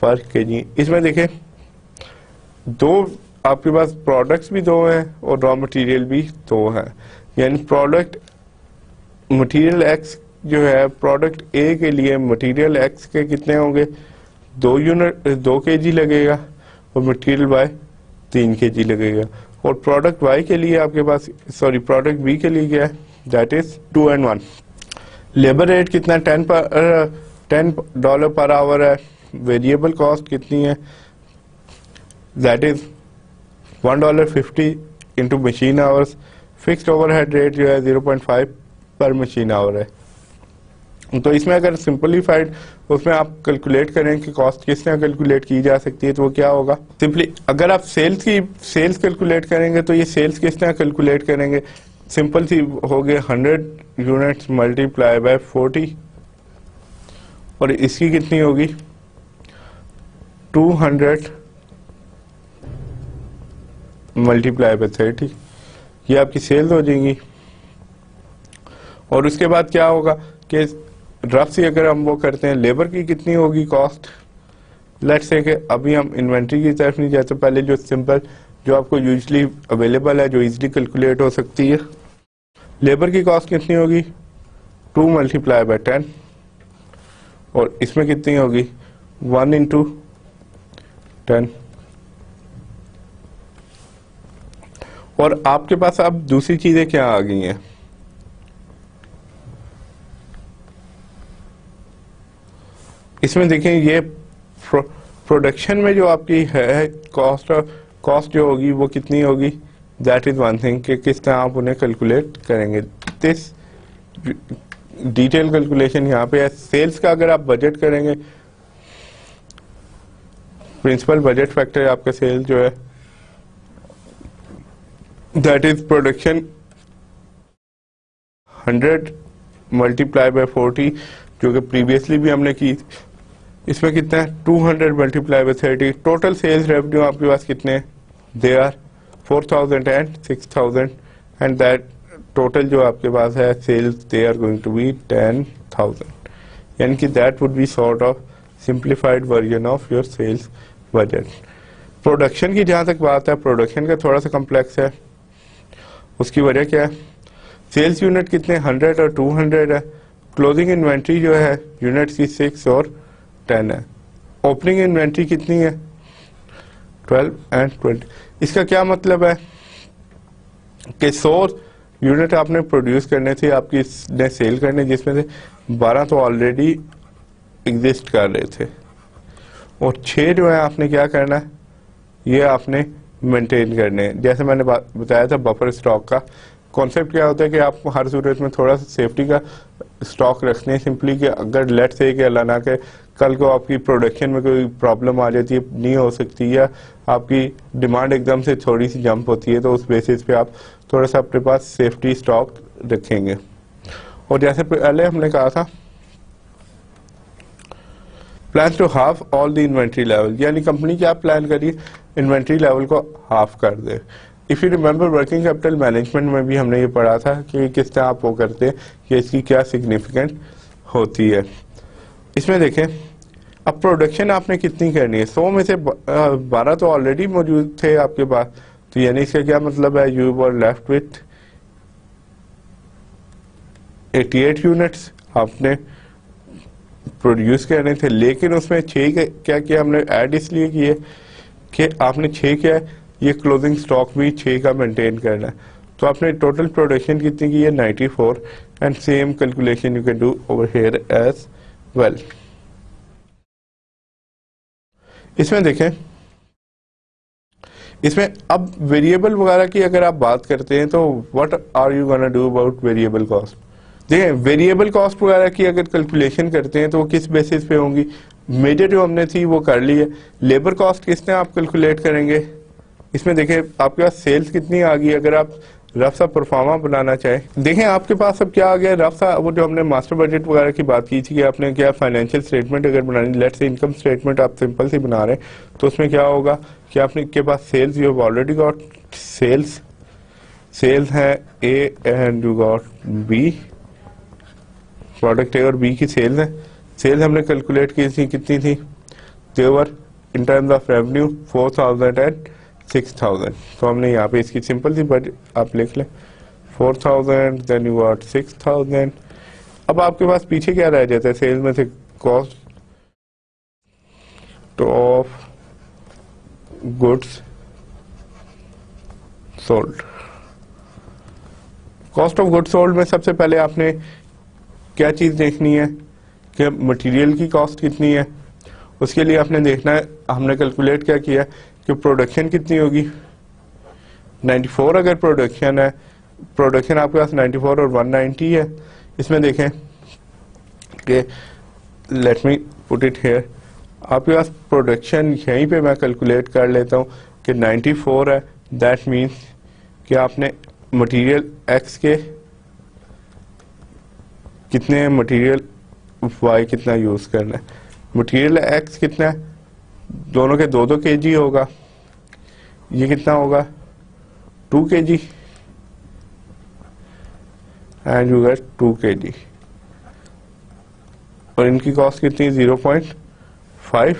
पर kg। इसमें देखें दो आपके पास प्रोडक्ट्स भी दो हैं और रॉ मटेरियल भी दो हैं, यानी प्रोडक्ट मटेरियल एक्स जो है, प्रोडक्ट ए के लिए मटेरियल एक्स के कितने होंगे 2 kg लगेगा और मटेरियल वाई 3 kg लगेगा। और प्रोडक्ट वाई के लिए आपके पास, सॉरी प्रोडक्ट बी के लिए क्या है, that is 2 and 1। Labour rate कितना, $10 पर आवर है। वेरिएबल कॉस्ट कितनी है, that is $1.50 into machine hours. Fixed overhead rate जो है 0.5 पर मशीन आवर है। तो इसमें अगर सिंपलीफाइड उसमें आप कैलकुलेट करें कि कॉस्ट किस तरह कैलकुलेट की जा सकती है, तो वो क्या होगा, सिंपली अगर आप सेल्स कैलकुलेट करेंगे तो ये सेल्स किस तरह कैलकुलेट करेंगे, सिंपल सी हो गए 100 यूनिट्स मल्टीप्लाई बाय 40 और इसकी कितनी होगी 200 मल्टीप्लाई बाय 30, ये आपकी सेल्स हो जाएंगी। और उसके बाद क्या होगा कि रफ से अगर हम वो करते हैं लेबर की कितनी होगी कॉस्ट, लेट्स से कि अभी हम इन्वेंट्री की तरफ नहीं जाते, पहले जो सिंपल जो आपको यूजुअली अवेलेबल है जो इजीली कैलकुलेट हो सकती है। लेबर की कॉस्ट कितनी होगी 2 मल्टीप्लाई बाय 10 और इसमें कितनी होगी 1 into 10। और आपके पास अब दूसरी चीजें क्या आ गई हैं, इसमें देखें ये प्रोडक्शन में जो आपकी है कॉस्ट जो होगी वो कितनी होगी, दैट इज वन थिंग कि किस तरह आप उन्हें कैलकुलेट करेंगे। दिस डिटेल कैलकुलेशन यहाँ पे है। सेल्स का अगर आप बजट करेंगे, प्रिंसिपल बजट फैक्टर आपका सेल जो है that is production 100 multiply by 40 जो कि प्रीवियसली भी हमने की, इसमें कितना है 200 multiply by 30, total sales revenue आपके पास कितने हैं, they are 4000 and 6000 and that total जो आपके पास है sales they are going to be 10,000, यानी कि that would be sort of simplified version of your sales budget. Production की जहाँ तक बात है, प्रोडक्शन का थोड़ा सा कम्प्लेक्स है। उसकी वजह क्या है, सेल्स यूनिट कितने 100 और 200 है, क्लोजिंग इन्वेंट्री जो है यूनिट्स की 6 और 10 है, ओपनिंग इन्वेंट्री कितनी है 12 एंड 20। इसका क्या मतलब है कि 100 यूनिट आपने प्रोड्यूस करने थे, आपकी ने सेल करने, जिसमें से 12 तो ऑलरेडी एग्जिस्ट कर रहे थे और 6 जो है आपने क्या करना है, ये आपने मेंटेन करने हैं। जैसे मैंने बताया था बफर स्टॉक का कॉन्सेप्ट क्या होता है कि आप हर सूरत में थोड़ा सा सेफ्टी का स्टॉक रखते हैं, सिंपली कि अगर लेट से कि अल्लाह ना के कल को आपकी प्रोडक्शन में कोई प्रॉब्लम आ जाती है, नहीं हो सकती, या आपकी डिमांड एकदम से थोड़ी सी जंप होती है, तो उस बेसिस पे आप थोड़ा सा अपने पास सेफ्टी स्टॉक रखेंगे। और जैसे पहले हमने कहा था plan to half all the inventory level, यानी कंपनी क्या प्लान करिए इन्वेंट्री लेवल को हाफ कर दे। If you remember working capital management में भी हमने ये पढ़ा था कि किस तरह आप वो करते हैं कि इसकी क्या सिग्निफिकेंट होती है। इसमें देखें अब प्रोडक्शन आपने कितनी करनी है, 100 में से 12 तो ऑलरेडी मौजूद थे आपके पास, तो यानी इसका क्या मतलब है, you were left with 88 units आपने प्रोड्यूस करने थे, लेकिन उसमें 6 क्या किया हमने ऐड इसलिए किए कि आपने 6 क्या है, ये क्लोजिंग स्टॉक भी 6 का मेंटेन करना है। तो आपने टोटल प्रोडक्शन कितनी की है 94 and same calculation you can do over here as well. इसमें देखें, इसमें अब वेरिएबल वगैरह की अगर आप बात करते हैं तो what are you gonna do about variable cost. देखें वेरिएबल कॉस्ट वगैरह की अगर कैलकुलेशन करते हैं तो वो किस बेसिस पे होंगी, मेजर जो हमने थी वो कर ली है। लेबर कॉस्ट किस तरह आप कैलकुलेट करेंगे, इसमें देखें आपके पास सेल्स कितनी आ गई, अगर आप रफ सा परफॉर्मा बनाना चाहें, देखें आपके पास अब क्या आ गया रफ सा, वो जो हमने मास्टर बजट वगैरह की बात की थी कि आपने क्या फाइनेंशियल स्टेटमेंट अगर बनानी, लेट्स से इनकम स्टेटमेंट आप सिंपल सी बना रहे हैं, तो उसमें क्या होगा कि आपने के पास sales you have already got sales है A and you got B, product A और बी की सेल्स है। सेल्स हमने कैलकुलेट की थी कितनी थी, they were in terms of revenue 4000 and 6000, तो हमने यहाँ पे इसकी सिंपल सी बट आप लिख लें 4000 देन यू गॉट 6000। अब आपके पास पीछे क्या रह जाता है, सेल्स में से cost of goods sold. Cost of goods sold में सबसे पहले आपने क्या चीज देखनी है कि मटेरियल की कॉस्ट कितनी है, उसके लिए आपने देखना है, हमने कैलकुलेट क्या किया कि प्रोडक्शन कितनी होगी 94, अगर प्रोडक्शन है, प्रोडक्शन आपके पास 94 और 190 है। इसमें देखें कि let me put it here, आपके पास प्रोडक्शन यहीं पे मैं कैलकुलेट कर लेता हूँ कि 94 है, दैट मीन्स कि आपने मटेरियल एक्स के कितने, मटेरियल वाई कितना यूज करना है, मटेरियल एक्स कितना है, दोनों के 2-2 kg होगा, ये कितना होगा 2 kg and you get 2 kg, और इनकी कॉस्ट कितनी 0.5,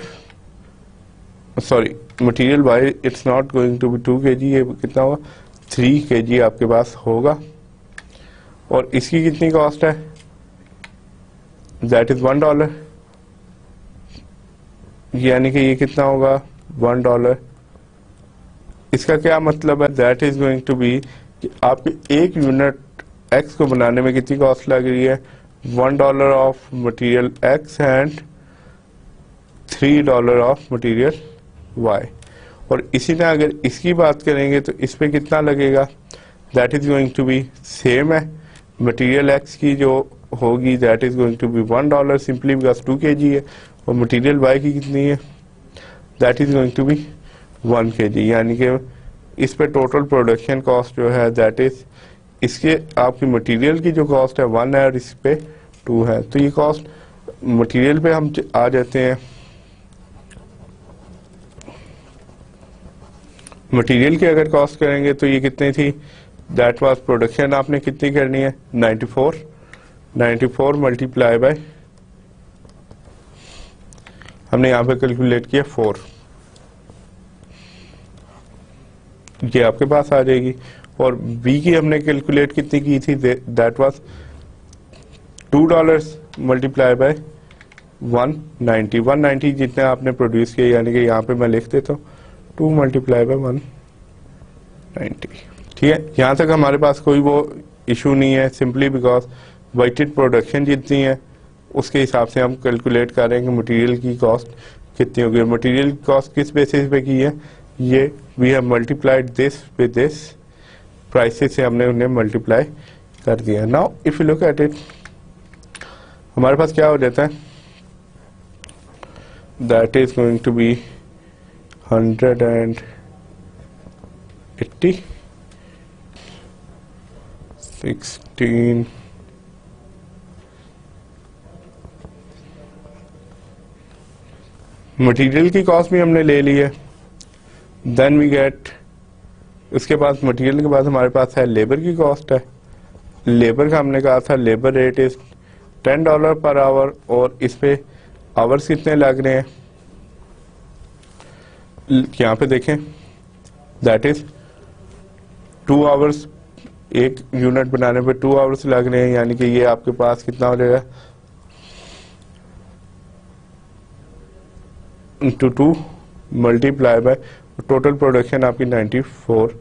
sorry material Y it's not going to be 2 kg, ये कितना होगा 3 kg आपके पास होगा, और इसकी कितनी कॉस्ट है दैट इज $1, यानी कि ये कितना होगा $1। इसका क्या मतलब है, that is going to be कि आपके एक यूनिट एक्स को बनाने में कितनी कॉस्ट लग रही है $1 of material X and $3 of material Y. और इसी तरह अगर इसकी बात करेंगे तो इस पे कितना लगेगा, that is going to be same है, मटेरियल एक्स की जो होगी that is going to be $1 simply because 2 kg है, और मटेरियल वाई की कितनी है that is going to be 1 kg, यानी कि इस पे टोटल प्रोडक्शन कॉस्ट जो है दैट इज, इसके आपकी मटेरियल की जो कॉस्ट है 1 है और इस पे 2 है। तो ये कॉस्ट मटेरियल पे हम आ जाते हैं, मटेरियल की अगर कॉस्ट करेंगे तो ये कितनी थी, दैट वाज प्रोडक्शन आपने कितनी करनी है 94 मल्टीप्लाई बाय हमने यहाँ पे कैलकुलेट किया 4, ये आपके पास आ जाएगी। और बी की हमने कैलकुलेट कितनी की थी, दैट वाज $2 मल्टीप्लाई बाय 190 जितने आपने प्रोड्यूस किया, यानी कि यहाँ पे मैं लिख देता हूँ 2 मल्टीप्लाई बाय 190। ठीक है, यहाँ तक हमारे पास कोई वो इशू नहीं है, सिंपली बिकॉज वेटेड प्रोडक्शन जितनी है उसके हिसाब से हम कैलकुलेट कर रहे हैं कि मटेरियल की कॉस्ट कितनी होगी। मटेरियल की कॉस्ट किस बेसिस पे की है, ये we have multiplied this with this, prices से हमने उन्हें मल्टीप्लाई कर दिया। Now if you look at it, हमारे पास क्या हो जाता है, that is going to be 180 16 material की कॉस्ट भी हमने ले ली है। देन वी गेट, उसके बाद मटेरियल के बाद हमारे पास है लेबर की कॉस्ट है। लेबर का हमने कहा था labour rate is $10 per hour, और इस पे आवर्स कितने लग रहे हैं, यहाँ पे देखें दैट इज 2 आवर्स, एक यूनिट बनाने पे 2 आवर्स लग रहे हैं, यानी कि ये आपके पास कितना हो जाएगा into 2 multiply by total production आपकी 94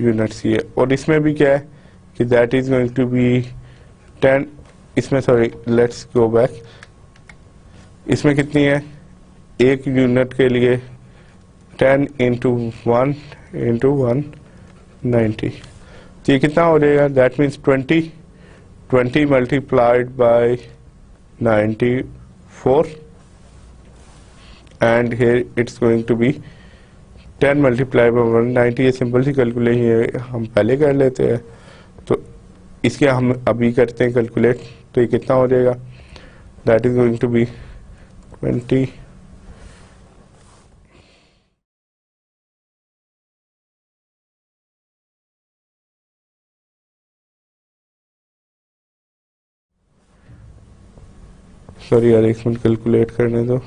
यूनिट्स की है। और इसमें भी क्या है कि that is going to be 10, इसमें सॉरी लेट्स गो बैक, इसमें कितनी है, एक यूनिट के लिए 10 इंटू 1 इंटू 190, तो ये कितना हो जाएगा, that means 20 multiplied by 94 and here it's going to be 10 multiply by 190। ये सिंपल सी कैलकुलेशन हम पहले कर लेते हैं, तो इसके हम अभी करते हैं कैलकुलेट, तो ये कितना हो जाएगा, that is going to be 20 sorry यार एक मिनट कैलकुलेट करने दो।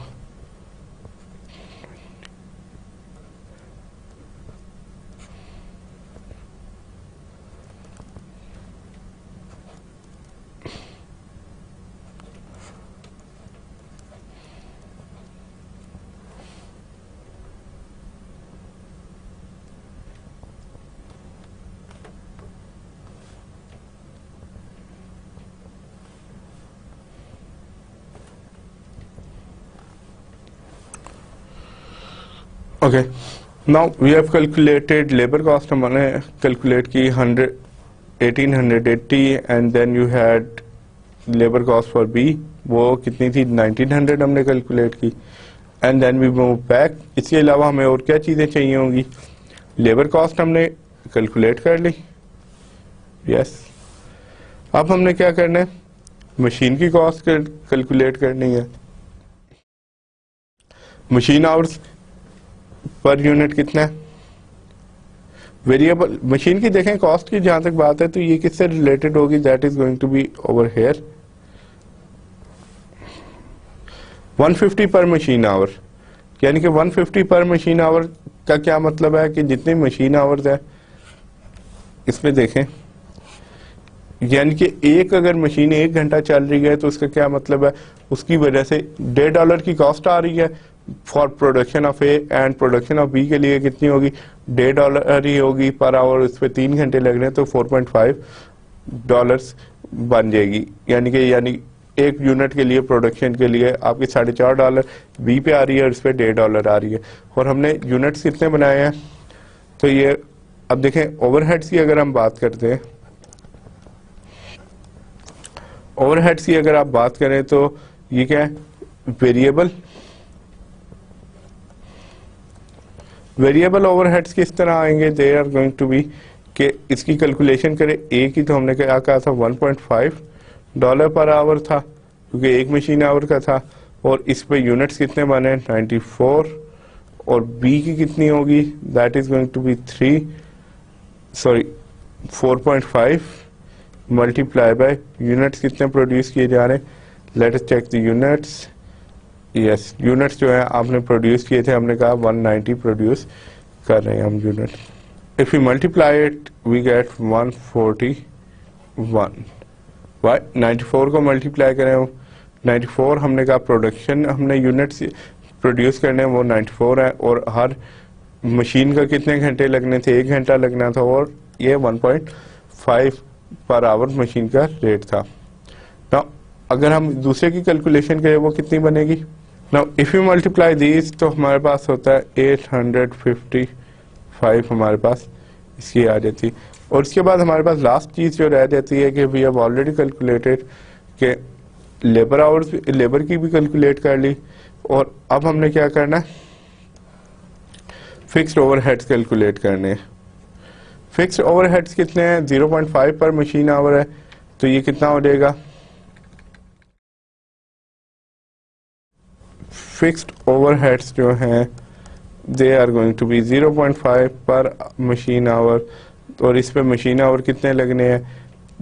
Okay, now we have calculated labour cost, हमने कैलकुलेट की 1880 and then you had labour cost for B, वो कितनी थी 1900 हमने कैलकुलेट की, and then we move back. इसके अलावा हमें और क्या चीज़ें चाहिए होंगी, लेबर कॉस्ट हमने कैलकुलेट कर ली, यस। अब हमने क्या करना है, मशीन की कॉस्ट कैलकुलेट करनी है। मशीन आवर्स पर यूनिट कितना है, वेरिएबल मशीन की देखें कॉस्ट की जहां तक बात है तो ये किससे रिलेटेड होगी, that is going to be over here 150 per machine our, यानी कि 150 पर मशीन आवर का क्या मतलब है कि जितनी मशीन आवर्स है इसमें देखें, यानी कि एक अगर मशीन 1 घंटा चल रही है तो उसका क्या मतलब है, उसकी वजह से $1.5 की कॉस्ट आ रही है for production of A, and production of B के लिए कितनी होगी, $1.5 ही होगी पर आवर, उस पर 3 घंटे लग रहे हैं तो $4.5 बन जाएगी, यानी कि एक यूनिट के लिए प्रोडक्शन के लिए आपकी $4.5 बी पे आ रही है और इस पर $1.5 आ रही है। और हमने यूनिट्स कितने बनाए हैं, तो ये अब देखें ओवरहेड्स की अगर हम बात करते हैं, ओवरहेड्स की अगर आप बात करें तो ये क्या है, वेरिएबल ओवरहेड्स किस तरह आएंगे, they are going to be कि इसकी कैलकुलेशन करें, एक ही तो हमने क्या कहा था $1.5 पर आवर था क्योंकि एक मशीन आवर का था, और इस पे यूनिट्स कितने बने 94 और बी की कितनी होगी, that is going to be 4.5 multiply by units कितने प्रोड्यूस किए जा रहे हैं, let us check the units. Yes, units जो है आपने प्रोड्यूस किए थे, हमने कहा 190 प्रोड्यूस कर रहे हैं हम unit. If you multiply it we get 141। Y 94 को मल्टीप्लाई करें, 94 हमने कहा प्रोडक्शन हमने यूनिट्स प्रोड्यूस करने वो 94 है, और हर मशीन का कितने घंटे लगने थे, 1 घंटा लगना था, और ये 1.5 पर आवर मशीन का रेट था। नाउ अगर हम दूसरे की कैलकुलेशन करें वो कितनी बनेगी, now if you multiply these तो हमारे पास होता है 855 हमारे पास इसकी आ जाती। और इसके बाद हमारे पास लास्ट चीज जो रह जाती है कि वी हैव ऑलरेडी कैलकुलेटेड के लेबर आवर्स, लेबर की भी कैलकुलेट कर ली, और अब हमने क्या करना है, फिक्स्ड ओवरहेड्स कैलकुलेट करने हैं। फिक्स्ड ओवरहेड्स कितने हैं, 0.5 पर मशीन आवर है, तो ये कितना हो जाएगा, फिक्स्ड ओवरहेड्स जो हैं they are going to be 0.5 per machine our, और इस पे मशीन आवर कितने लगने हैं,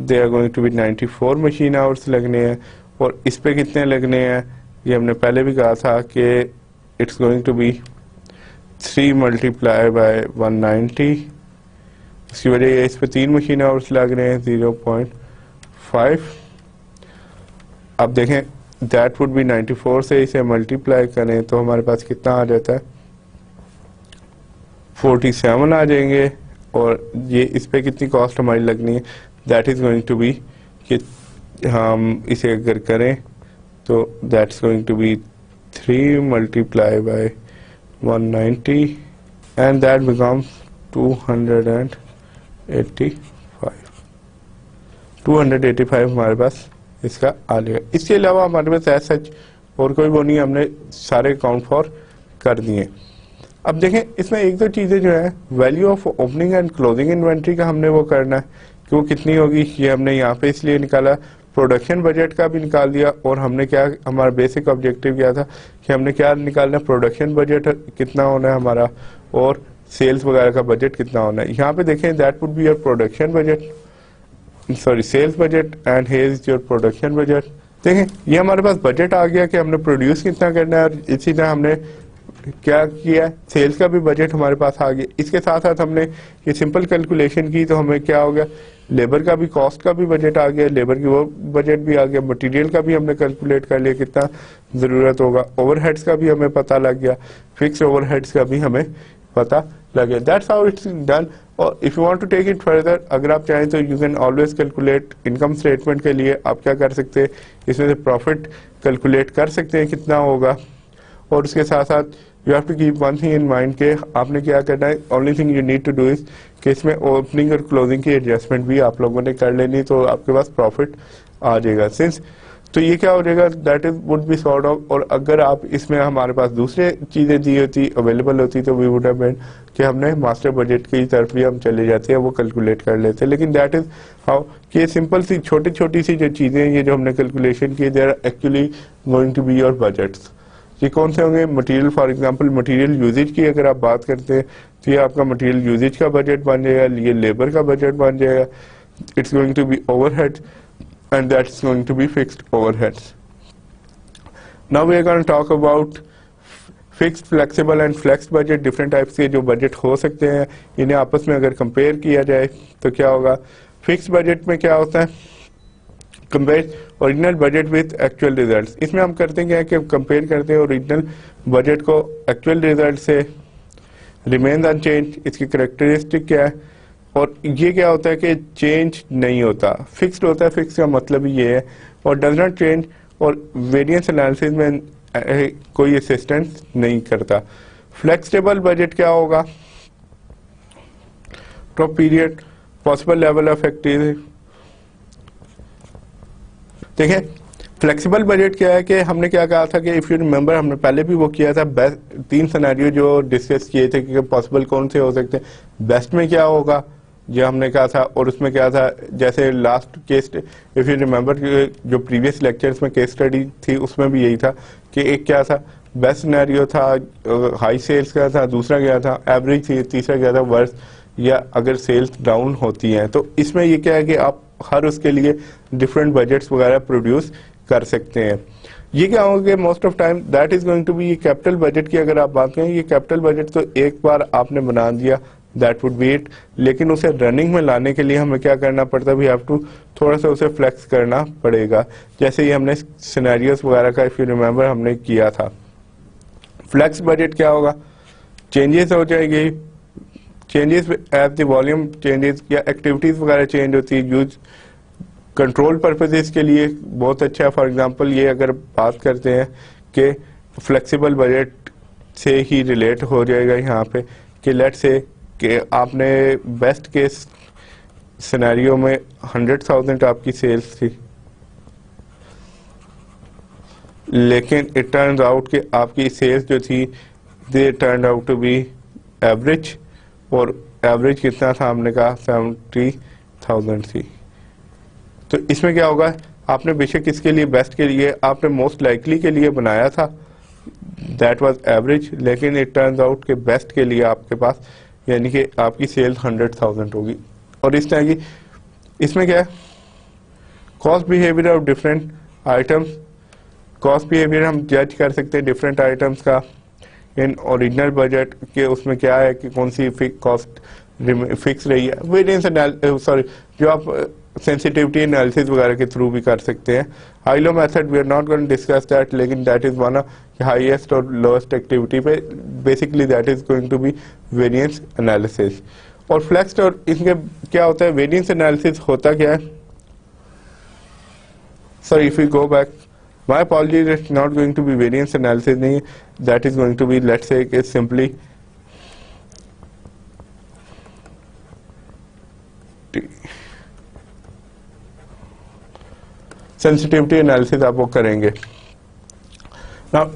they are going to be 94 machine hours लगने हैं, और इस पे कितने लगने हैं, ये हमने पहले भी कहा था कि it's going to be 3 multiply by 190, इसकी वजह इस पे 3 मशीन आवर्स लग रहे हैं 0.5। अब देखें दैट वुड बी 94 से इसे मल्टीप्लाई करें तो हमारे पास कितना आ जाता है, 47 आ जाएंगे, और ये इस पे कितनी कॉस्ट हमारी लगनी है, that is going to be कि हम इसे अगर करें तो that's going to be 3 multiply by 190 and that becomes 285 हमारे पास इसका आ जाएगा। इसके अलावा हमारे पास ऐसा सच और कोई वो नहीं, हमने सारे अकाउंट फॉर कर दिए। अब देखें इसमें एक दो चीजें जो है, value of opening and closing inventory का हमने वो करना है कि वो कितनी होगी, ये हमने यहाँ पे इसलिए निकाला। प्रोडक्शन बजट का भी निकाल दिया, और हमने क्या, हमारा बेसिक ऑब्जेक्टिव क्या था कि हमने क्या निकालना, प्रोडक्शन बजट कितना होना है हमारा, और सेल्स वगैरह का बजट कितना होना है। यहाँ पे देखें that would be your production budget, sorry sales budget, and here is your production budget. देखें ये हमारे पास बजट आ गया कि हमने प्रोड्यूस कितना करना है, और इसी तरह हमने क्या किया, सेल्स का भी बजट हमारे पास आ गया। इसके साथ साथ हमने ये सिंपल कैलकुलेशन की तो हमें क्या हो गया, लेबर का भी, कॉस्ट का भी बजट आ गया, लेबर की वो बजट भी आ गया, मटेरियल का भी हमने कैलकुलेट कर लिया कितना जरूरत होगा, ओवरहेड्स का भी हमें पता लग गया, फिक्स ओवरहेड्स का भी हमें पता लग गया। That's how it's done. और if you want to take it further, अगर आप चाहें तो you can always calculate income statement के लिए आप क्या कर सकते हैं, इसमें से प्रॉफिट कैलकुलेट कर सकते हैं कितना होगा। और उसके साथ साथ you have to keep one thing in mind के आपने क्या करना है, only thing you need to do is कि इसमें ओपनिंग और क्लोजिंग की एडजस्टमेंट भी आप लोगों ने कर लेनी, तो आपके पास प्रॉफिट आ जाएगा। सिंस तो ये क्या हो जाएगा, that is would be sort of. और अगर आप इसमें हमारे पास दूसरे चीजें दी होती, अवेलेबल होती, तो वी वुड हैव बीन कि हमने मास्टर बजट की तरफ भी हम चले जाते हैं, वो कैलकुलेट कर लेते हैं। लेकिन दैट इज हाउ कि सिंपल सी छोटी छोटी सी जो चीजें ये जो हमने कैलकुलेशन की, they are actually going to be your budgets. ये कौन से होंगे, material, for example material usages की अगर आप बात करते हैं तो ये आपका मटेरियल यूजेज का बजट बन जाएगा, ये लेबर का बजट बन जाएगा, it's going to be overheads and that's going to be fixed overheads. Now we are going to talk about fixed, flexible and flexed budget, different types के जो बजट हो सकते हैं, इन्हें आपस में अगर कंपेयर किया जाए तो क्या होगा। फिक्स्ड बजट में क्या होता है, compare original budget with actual results. इसमें हम करते हैं क्या कि कंपेयर करते हैं ओरिजिनल बजट को एक्चुअल रिजल्ट से, रिमेन अनचेंज, इसकी कैरेक्टरिस्टिक क्या है, और ये क्या होता है कि चेंज नहीं होता, फिक्स्ड होता है। फिक्स का मतलब ये है, और डज नॉट चेंज, और वेरिएंस एनालिसिस में कोई असिस्टेंस नहीं करता। फ्लेक्सिबल बजट क्या होगा, top period, possible level of activity. देखिए फ्लेक्सिबल बजट क्या है कि हमने क्या कहा था कि इफ यू रिमेंबर, हमने पहले भी वो किया था, बेस्ट 3 सिनेरियो जो डिस्कस किए थे कि पॉसिबल कौन से हो सकते हैं। बेस्ट में क्या होगा जो हमने कहा था, और उसमें क्या था, जैसे last case, if you remember जो प्रीवियस लेक्चर्स में केस स्टडी थी उसमें भी यही था कि एक क्या था, बेस्ट सिनेरियो था हाई सेल्स का था, दूसरा क्या था एवरेज थी, तीसरा क्या था वर्स्ट या अगर सेल्स डाउन होती हैं। तो इसमें ये क्या है कि आप हर उसके लिए डिफरेंट बजट्स वगैरह प्रोड्यूस कर सकते हैं। ये क्या होगा most of time that is going to be capital budget की अगर आप बात करें, ये कैपिटल बजट तो एक बार आपने बना दिया दैट वुड बी इट, लेकिन उसे रनिंग में लाने के लिए हमें क्या करना पड़ता है, वी हैव टू थोड़ा सा उसे फ्लेक्स करना पड़ेगा। जैसे ये हमने सिनेरियोस वगैरह का इफ यू रिमेंबर हमने किया था। फ्लेक्स बजट क्या होगा, चेंजेस हो जाएगी, changes as the volume changes या एक्टिविटीज वगैरह चेंज होती है, यूज कंट्रोल पर्पजेस के लिए बहुत अच्छा है। फॉर एग्जांपल ये अगर बात करते हैं कि फ्लेक्सिबल बजट से ही रिलेट हो जाएगा यहाँ पे कि लेट से कि आपने बेस्ट केस सिनेरियो में 100,000 आपकी सेल्स थी, लेकिन इट टर्न्स आउट कि आपकी सेल्स जो थी they turn out to be average, और एवरेज कितना था हमने कहा 70,000 थी। तो इसमें क्या होगा, आपने बेशक इसके लिए बेस्ट के लिए आपने मोस्ट लाइकली के लिए बनाया था दैट वाज एवरेज, लेकिन इट टर्न्स आउट के बेस्ट के लिए आपके पास यानी कि आपकी सेल 100,000 होगी। और इस तरह की इसमें क्या है cost behaviour of different items, cost behaviour हम जज कर सकते हैं डिफरेंट आइटम्स का इन ओरिजिनल बजट के, उसमें क्या है कि कौन सी कॉस्ट फिक्स रही है। वेरिएंस सॉरी जो आप सेंसिटिविटी एनालिसिस वगैरह के थ्रू भी कर सकते हैं। High low method we are not going to discuss that, लेकिन that is one of highest और लोएस्ट एक्टिविटी पे basically that is going to be variance analysis. और फ्लेक्स और इनके क्या होता है, वेरिएंस एनालिसिस होता क्या है, sorry if you go back my apologies, it's not going to be variance analysis नहीं, that is going to be let's say it's simply sensitivity analysis आप वो करेंगे। Now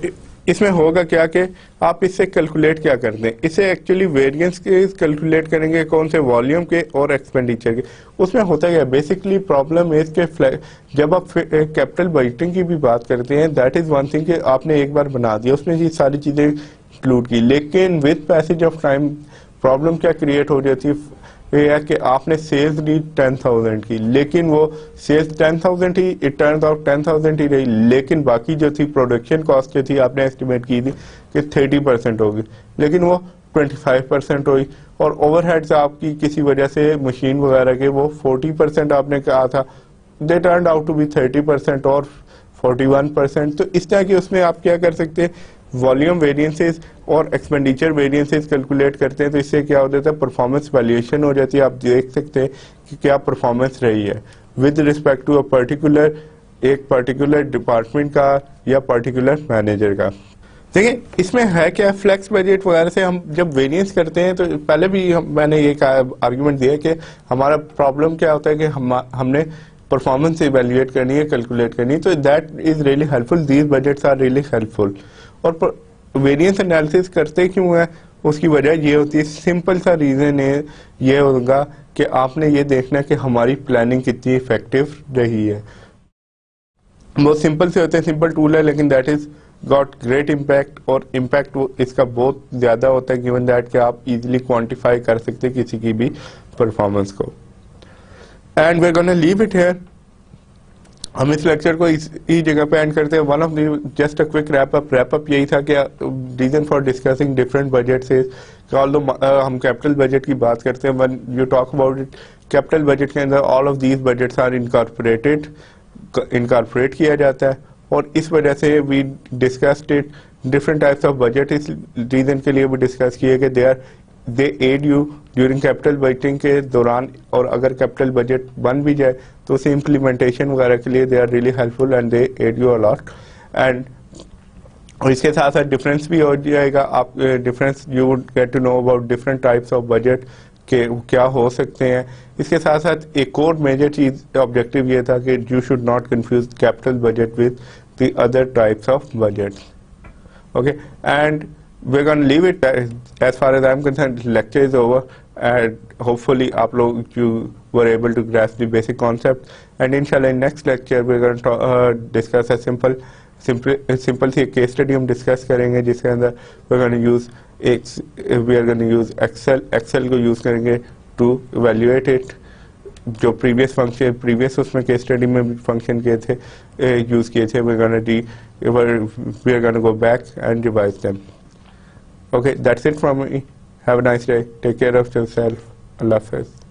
इसमें होगा क्या कि आप इससे कैलकुलेट क्या करते हैं, इससे एक्चुअली वेरिएंस के कैलकुलेट करेंगे कौन से वॉल्यूम के और एक्सपेंडिचर के। उसमें होता क्या बेसिकली प्रॉब्लम इज के जब आप कैपिटल बजटिंग की भी बात करते हैं दैट इज वन थिंग कि आपने एक बार बना दिया उसमें ये सारी चीजें इंक्लूड की, लेकिन with passage of time problem क्या क्रिएट हो जाती है ये है कि आपने सेल्स दी 10,000 की, लेकिन वो सेल्स 10,000 ही इट टर्न्स आउट 10,000 ही रही, लेकिन बाकी जो थी प्रोडक्शन कॉस्ट जो थी आपने एस्टिमेट की थी कि 30% होगी, लेकिन वो 25% हुई। और ओवरहेड्स आपकी किसी वजह से मशीन वगैरह के वो 40% आपने कहा था, they turned out to be 30% और 41%। तो इस तरह की उसमें आप क्या कर सकते हैं, वॉल्यूम वेरिएंसेस और एक्सपेंडिचर वेरिएंसेस कैलकुलेट करते हैं। तो इससे क्या हो जाता है, परफॉर्मेंस वैल्यूएशन हो जाती है। आप देख सकते हैं कि क्या परफॉर्मेंस रही है विद रिस्पेक्ट टू एक पर्टिकुलर डिपार्टमेंट का या पर्टिकुलर मैनेजर का। देखिए इसमें है क्या, फ्लेक्स बजट वगैरह से हम जब वेरिएंस करते हैं तो पहले भी मैंने ये आर्ग्यूमेंट दिया कि हमारा प्रॉब्लम क्या होता है कि हमने परफॉर्मेंस इवेल्युएट करनी है, कैलकुलेट करनी है, तो that is really helpful, these budgets are really helpful. और वेरिएंस एनालिसिस करते क्यों है, उसकी वजह ये होती है, सिंपल सा रीजन है ये होगा कि आपने ये देखना कि हमारी प्लानिंग कितनी इफेक्टिव रही है। बहुत सिंपल से होते हैं, सिंपल टूल है, लेकिन that is got great impact, और इम्पैक्ट इसका बहुत ज्यादा होता है गिवन दैट कि आप इजीली क्वांटिफाई कर सकते हैं किसी की भी परफॉर्मेंस को। And we are gonna leave it here, हम इस लेक्चर को इसी जगह पे एंड करते हैं। One of just a quick wrap up यही था कि reason for discussing different budgets is although हम कैपिटल बजट की बात करते हैं, when you talk about it capital budget के अंदर all of these budgets are incorporate किया जाता है, और इस वजह से we discussed it different types of budget. इस रीजन के लिए भी डिस्कस किए कि they aid you during capital budgeting के दौरान, और अगर कैपिटल बजट बन भी जाए तो उसे इम्प्लीमेंटेशन वगैरह के लिए they are really helpful and they aid you a lot. And इसके साथ साथ डिफरेंस भी हो जाएगा, आप difference you would get to know about different types of budget के क्या हो सकते हैं। इसके साथ साथ एक और मेजर चीज ऑब्जेक्टिव ये था कि you should not confuse capital budget with the other types of budget. Okay, and we're going to leave it as far as I'm concerned. Lecture is over. and hopefully आप लोग you were able to grasp the basic concept. And inshallah in next lecture we're going to discuss a simple सी केस स्टडी हम डिस्कस करेंगे जिसके अंदर we are going to use Excel को यूज़ करेंगे टू इवेल्युएट इट. जो प्रीवियस उसमें केस स्टडी में फंक्शन किए थे यूज़ किए थे we are going to go back and revise them. Okay, that's it from me. Have a nice day. Take care of yourself. Allah Hafiz.